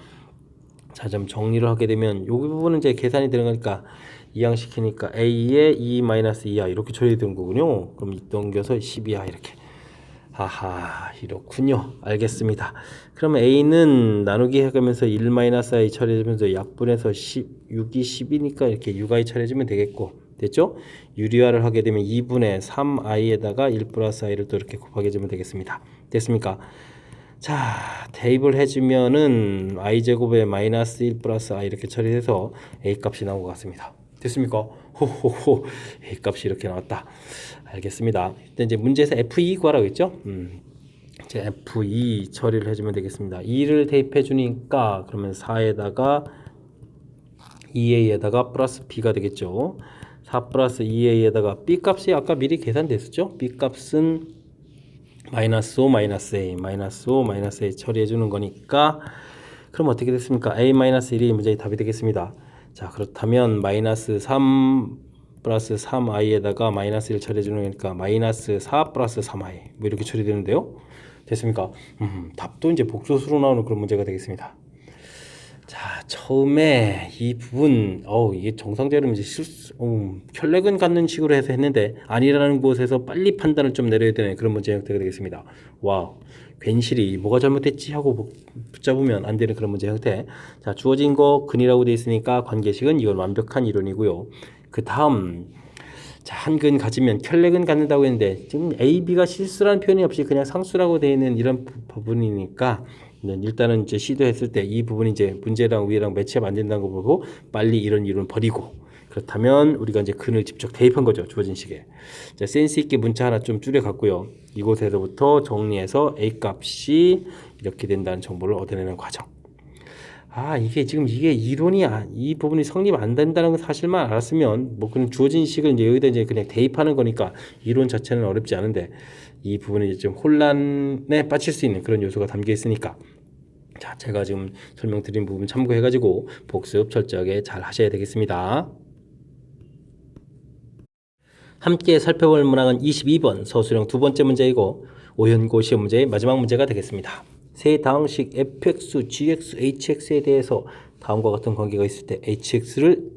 자, 좀 정리를 하게 되면 이 부분은 이제 계산이 되는 거니까 이항시키니까 a에 2-2i 이렇게 처리되는 거군요. 그럼 넘겨서 12i 이렇게 하하, 이렇군요. 알겠습니다. 그럼 A는 나누기 해가면서 1-i 처리해주면서 약분해서 6이 10이니까 이렇게 6i 처리해주면 되겠고, 됐죠? 유리화를 하게 되면 2분의 3i에다가 1 플러스 i를 또 이렇게 곱하게 해주면 되겠습니다. 됐습니까? 자, 대입을 해주면은 i제곱에 마이너스 1 플러스 i 이렇게 처리해서 a 값이 나온 것 같습니다. 됐습니까? 호호호, a 값이 이렇게 나왔다. 알겠습니다. 일단 이제 문제에서 F2 구하라고 했죠? 이제 F2 처리를 해주면 되겠습니다. 2를 대입해 주니까 그러면 4에다가 2a에다가 플러스 b가 되겠죠. 4 플러스 2a에다가 b 값이 아까 미리 계산됐었죠? b 값은 마이너스 5 마이너스 a 마이너스 5 마이너스 a 처리해 주는 거니까 그럼 어떻게 됐습니까? a 마이너스 1이 문제의 답이 되겠습니다. 자, 그렇다면 마이너스 3 플러스 3i에다가 마이너스 1 처리해 주는 거니까 마이너스 4 플러스 3i 뭐 이렇게 처리되는데요. 됐습니까? 답도 이제 복소수로 나오는 그런 문제가 되겠습니다. 자, 처음에 이 부분 이게 정상적으로 이제 혈액은 갖는 식으로 해서 했는데 아니라는 곳에서 빨리 판단을 좀 내려야 되는 그런 문제 형태가 되겠습니다. 와우, 괜시리 뭐가 잘못됐지 하고 붙잡으면 안 되는 그런 문제 형태. 자, 주어진 거 근이라고 되어 있으니까 관계식은 이건 완벽한 이론이고요. 그 다음, 자, 한 근 가지면 혈액은 갖는다고 했는데 지금 A, B가 실수라는 표현이 없이 그냥 상수라고 되어 있는 이런 부분이니까 일단은 이제 시도했을 때 이 부분이 이제 문제랑 위랑 매치하면 안 된다는 거 보고 빨리 이런 이론 버리고, 그렇다면 우리가 이제 근을 직접 대입한 거죠. 주어진 식에. 자, 센스 있게 문자 하나 좀 줄여 갖고요. 이곳에서부터 정리해서 A 값이 이렇게 된다는 정보를 얻어내는 과정. 이게 지금 이게 이론이 이 부분이 성립 안 된다는 사실만 알았으면 뭐 그냥 주어진 식을 이제 여기다 이제 그냥 대입하는 거니까 이론 자체는 어렵지 않은데 이 부분이 이제 좀 혼란에 빠질 수 있는 그런 요소가 담겨 있으니까, 자, 제가 지금 설명드린 부분 참고해 가지고 복습 철저하게 잘 하셔야 되겠습니다. 함께 살펴볼 문항은 22번 서술형 두 번째 문제이고 오현고 시험 문제의 마지막 문제가 되겠습니다. 세 다항식 fx, gx, hx에 대해서 다음과 같은 관계가 있을 때 hx를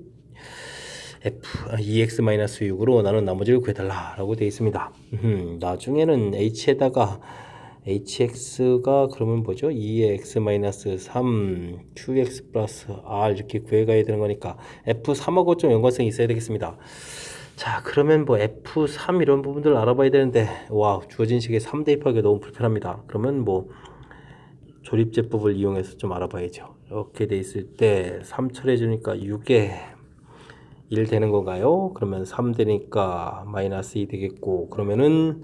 2x-6으로 나눈 나머지를 구해달라라고 되어 있습니다. 나중에는 h에다가 hx가 그러면 뭐죠? 2x-3 qx 플러스 r 이렇게 구해가야 되는 거니까 f3하고 좀 연관성이 있어야 되겠습니다. 자, 그러면 뭐 F3 이런 부분들 알아봐야 되는데 와, 주어진 식에 3 대입하기가 너무 불편합니다. 그러면 뭐 조립제법을 이용해서 좀 알아봐야죠. 이렇게 돼 있을 때 3 처리해 주니까 6에 1 되는 건가요? 그러면 3 되니까 마이너스 2 되겠고, 그러면은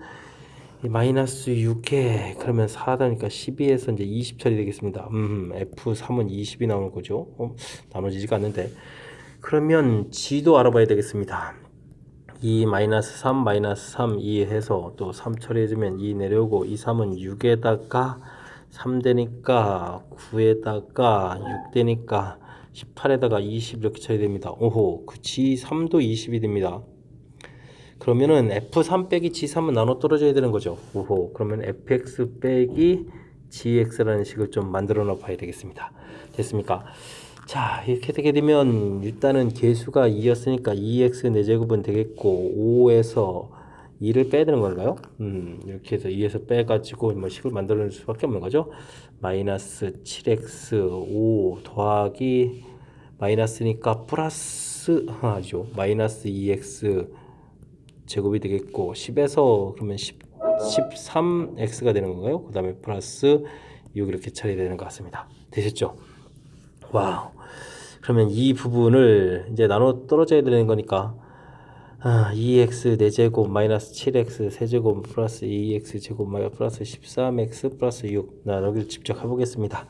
마이너스 6에 그러면 4 되니까 12에서 이제 20 처리 되겠습니다. F3은 20이 나오는 거죠. 나눠지지가 않는데. 그러면 G도 알아봐야 되겠습니다. 2 마이너스 3 마이너스 3 2 해서 또 3 처리해주면 2 내려오고, 이 3은 6에다가 3 되니까 9에다가 6 되니까 18에다가 20 이렇게 처리됩니다. 오호, 그 G3도 20이 됩니다. 그러면은 F3 빼기 G3은 나눠 떨어져야 되는 거죠. 오호, 그러면 fx 빼기 gx라는 식을 좀 만들어 놔 봐야 되겠습니다. 됐습니까? 자, 이렇게 되게 되면 일단은 계수가 2였으니까 2x 4제곱은 되겠고 5에서 2를 빼야 되는 건가요? 이렇게 해서 2에서 빼가지고 뭐 식을 만들어낼 수밖에 없는 거죠. 마이너스 7x 5 더하기 마이너스니까 플러스 하죠. 마이너스 2x 제곱이 되겠고 10에서 그러면 13x가 되는 건가요? 그 다음에 플러스 6 이렇게 처리되는 것 같습니다. 되셨죠? 와우. 그러면 이 부분을 이제 나눠 떨어져야 되는 거니까 2x 4제곱 마이너스 7x 세제곱 플러스 2x 제곱 마이너스 플러스 13x 플러스 6 나누기를 직접 해보겠습니다.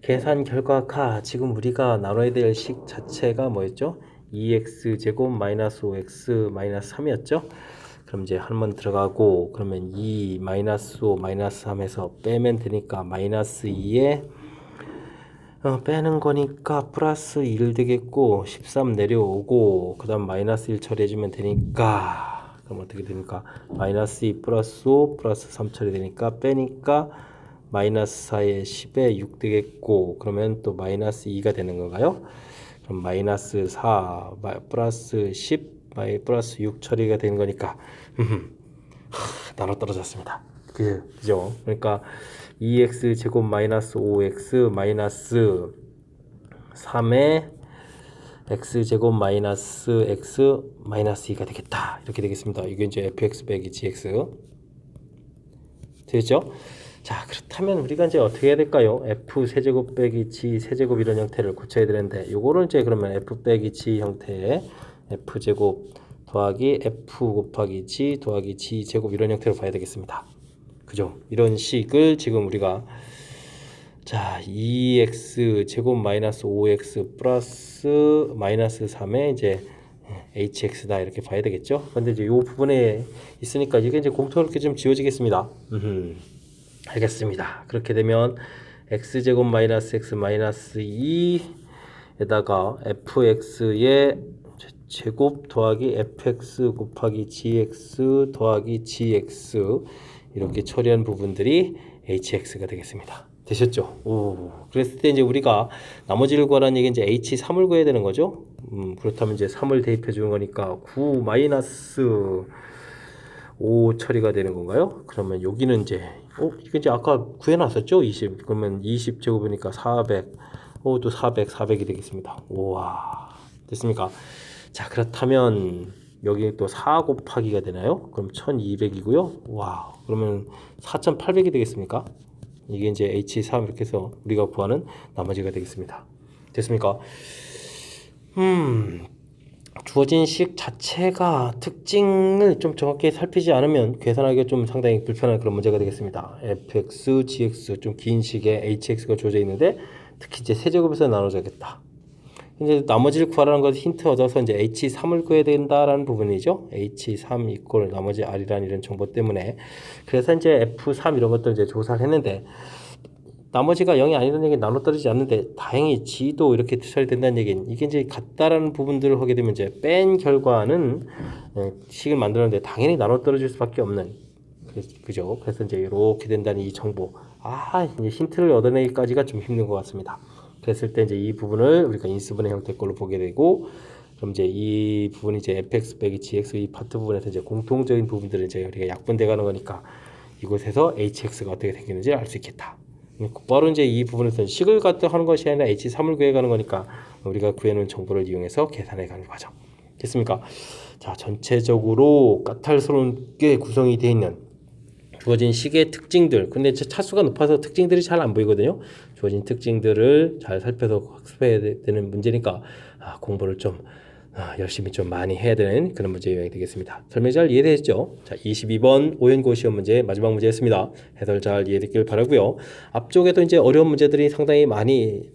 계산 결과가 지금 우리가 나눠야 될 식 자체가 뭐였죠? 2x 제곱 마이너스 5x 마이너스 3이었죠? 그럼 이제 한번 들어가고, 그러면 2 마이너스 5 마이너스 3에서 빼면 되니까 마이너스 2에 빼는 거니까 플러스 1 되겠고 13 내려오고, 그 다음 마이너스 1 처리해주면 되니까 그럼 어떻게 되니까 마이너스 2 플러스 5 플러스 3 처리되니까 빼니까 마이너스 4에 10에 6 되겠고, 그러면 또 마이너스 2가 되는 건가요? 그럼 마이너스 4 플러스 10 플러스 6 처리가 되는 거니까 나눠 떨어졌습니다. 그죠? 그러니까 2x 제곱 마이너스 5x 마이너스 3의 x 제곱 마이너스 x 마이너스 2가 되겠다. 이렇게 되겠습니다. 이게 이제 fx 빼기 gx 되겠죠? 자, 그렇다면 우리가 이제 어떻게 해야 될까요? f 세제곱 빼기 g 세제곱 이런 형태를 고쳐야 되는데, 요거를 이제 그러면 f 빼기 g 형태의 f 제곱 더하기 f 곱하기 g 더하기 g 제곱 이런 형태로 봐야 되겠습니다. 그죠? 이런 식을 지금 우리가 자 2x 제곱 마이너스 5x 플러스 마이너스 3의 이제 hx다 이렇게 봐야 되겠죠? 근데 이제 이 부분에 있으니까 이게 이제 공통으로 이렇게 좀 지워지겠습니다. 알겠습니다. 그렇게 되면 x 제곱 마이너스 x 마이너스 2에다가 fx의 제곱 더하기 fx 곱하기 gx 더하기 gx 이렇게 처리한 부분들이 hx가 되겠습니다. 되셨죠? 오, 그랬을 때 이제 우리가 나머지를 구하라는 얘기 이제 h3을 구해야 되는 거죠. 그렇다면 이제 3을 대입해 주는 거니까 9 마이너스 5 처리가 되는 건가요? 그러면 여기는 이제 이게 이제 아까 구해놨었죠? 20. 그러면 20 제곱이니까 400. 또 400, 400이 되겠습니다. 우와, 됐습니까? 자, 그렇다면 여기 또 4 곱하기가 되나요? 그럼 1200이고요. 와, 그러면 4800이 되겠습니까? 이게 이제 H3 이렇게 해서 우리가 구하는 나머지가 되겠습니다. 됐습니까? 주어진 식 자체가 특징을 좀 정확히 살피지 않으면 계산하기가 좀 상당히 불편한 그런 문제가 되겠습니다. fx, gx 좀 긴 식에 hx가 주어져 있는데 특히 이제 세제곱에서 나눠줘야겠다. 이제 나머지를 구하라는 것을 힌트 얻어서 이제 h3을 구해야 된다라는 부분이죠. h3 이꼴 나머지 r이라는 이런 정보 때문에 그래서 이제 f3 이런 것들 이제 조사를 했는데 나머지가 0이 아니라는 얘기는 나눠 떨어지지 않는데 다행히 g도 이렇게 처리된다는 얘기는 이게 이제 같다라는 부분들을 하게 되면 이제 뺀 결과는 식을 만들었는데 당연히 나눠 떨어질 수밖에 없는 그죠. 그래서 이제 이렇게 된다는 이 정보 이제 힌트를 얻어내기까지가 좀 힘든 것 같습니다. 그랬을 때 이제 이 부분을 우리가 인수분해 형태 걸로 보게 되고 그럼 이제 이 부분이 이제 fx 빼기 gx 이 파트 부분에서 이제 공통적인 부분들을 이제 우리가 약분돼 가는 거니까 이곳에서 hx가 어떻게 생기는지 알 수 있겠다. 바로 이제 이 부분에서 식을 갖다 하는 것이 아니라 h3을 구해가는 거니까 우리가 구해놓은 정보를 이용해서 계산해가는 과정. 됐습니까? 자, 전체적으로 까탈스럽게 구성이 되어 있는 주어진 식의 특징들. 근데 차수가 높아서 특징들이 잘 안 보이거든요. 주어진 특징들을 잘 살펴서 학습해야 되는 문제니까 공부를 좀 열심히 좀 많이 해야 되는 그런 문제 유형이 되겠습니다. 설명 잘 이해되셨죠? 자, 22번 오연고 시험 문제 마지막 문제였습니다. 해설 잘 이해됐길 바라고요. 앞쪽에도 이제 어려운 문제들이 상당히 많이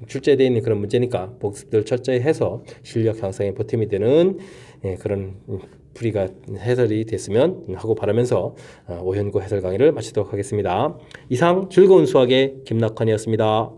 출제되어 있는 그런 문제니까 복습들 철저히 해서 실력 향상에 보탬이 되는 그런 풀이가 해설이 됐으면 하고 바라면서 오연고 해설 강의를 마치도록 하겠습니다. 이상 즐거운 수학의 김낙환이었습니다.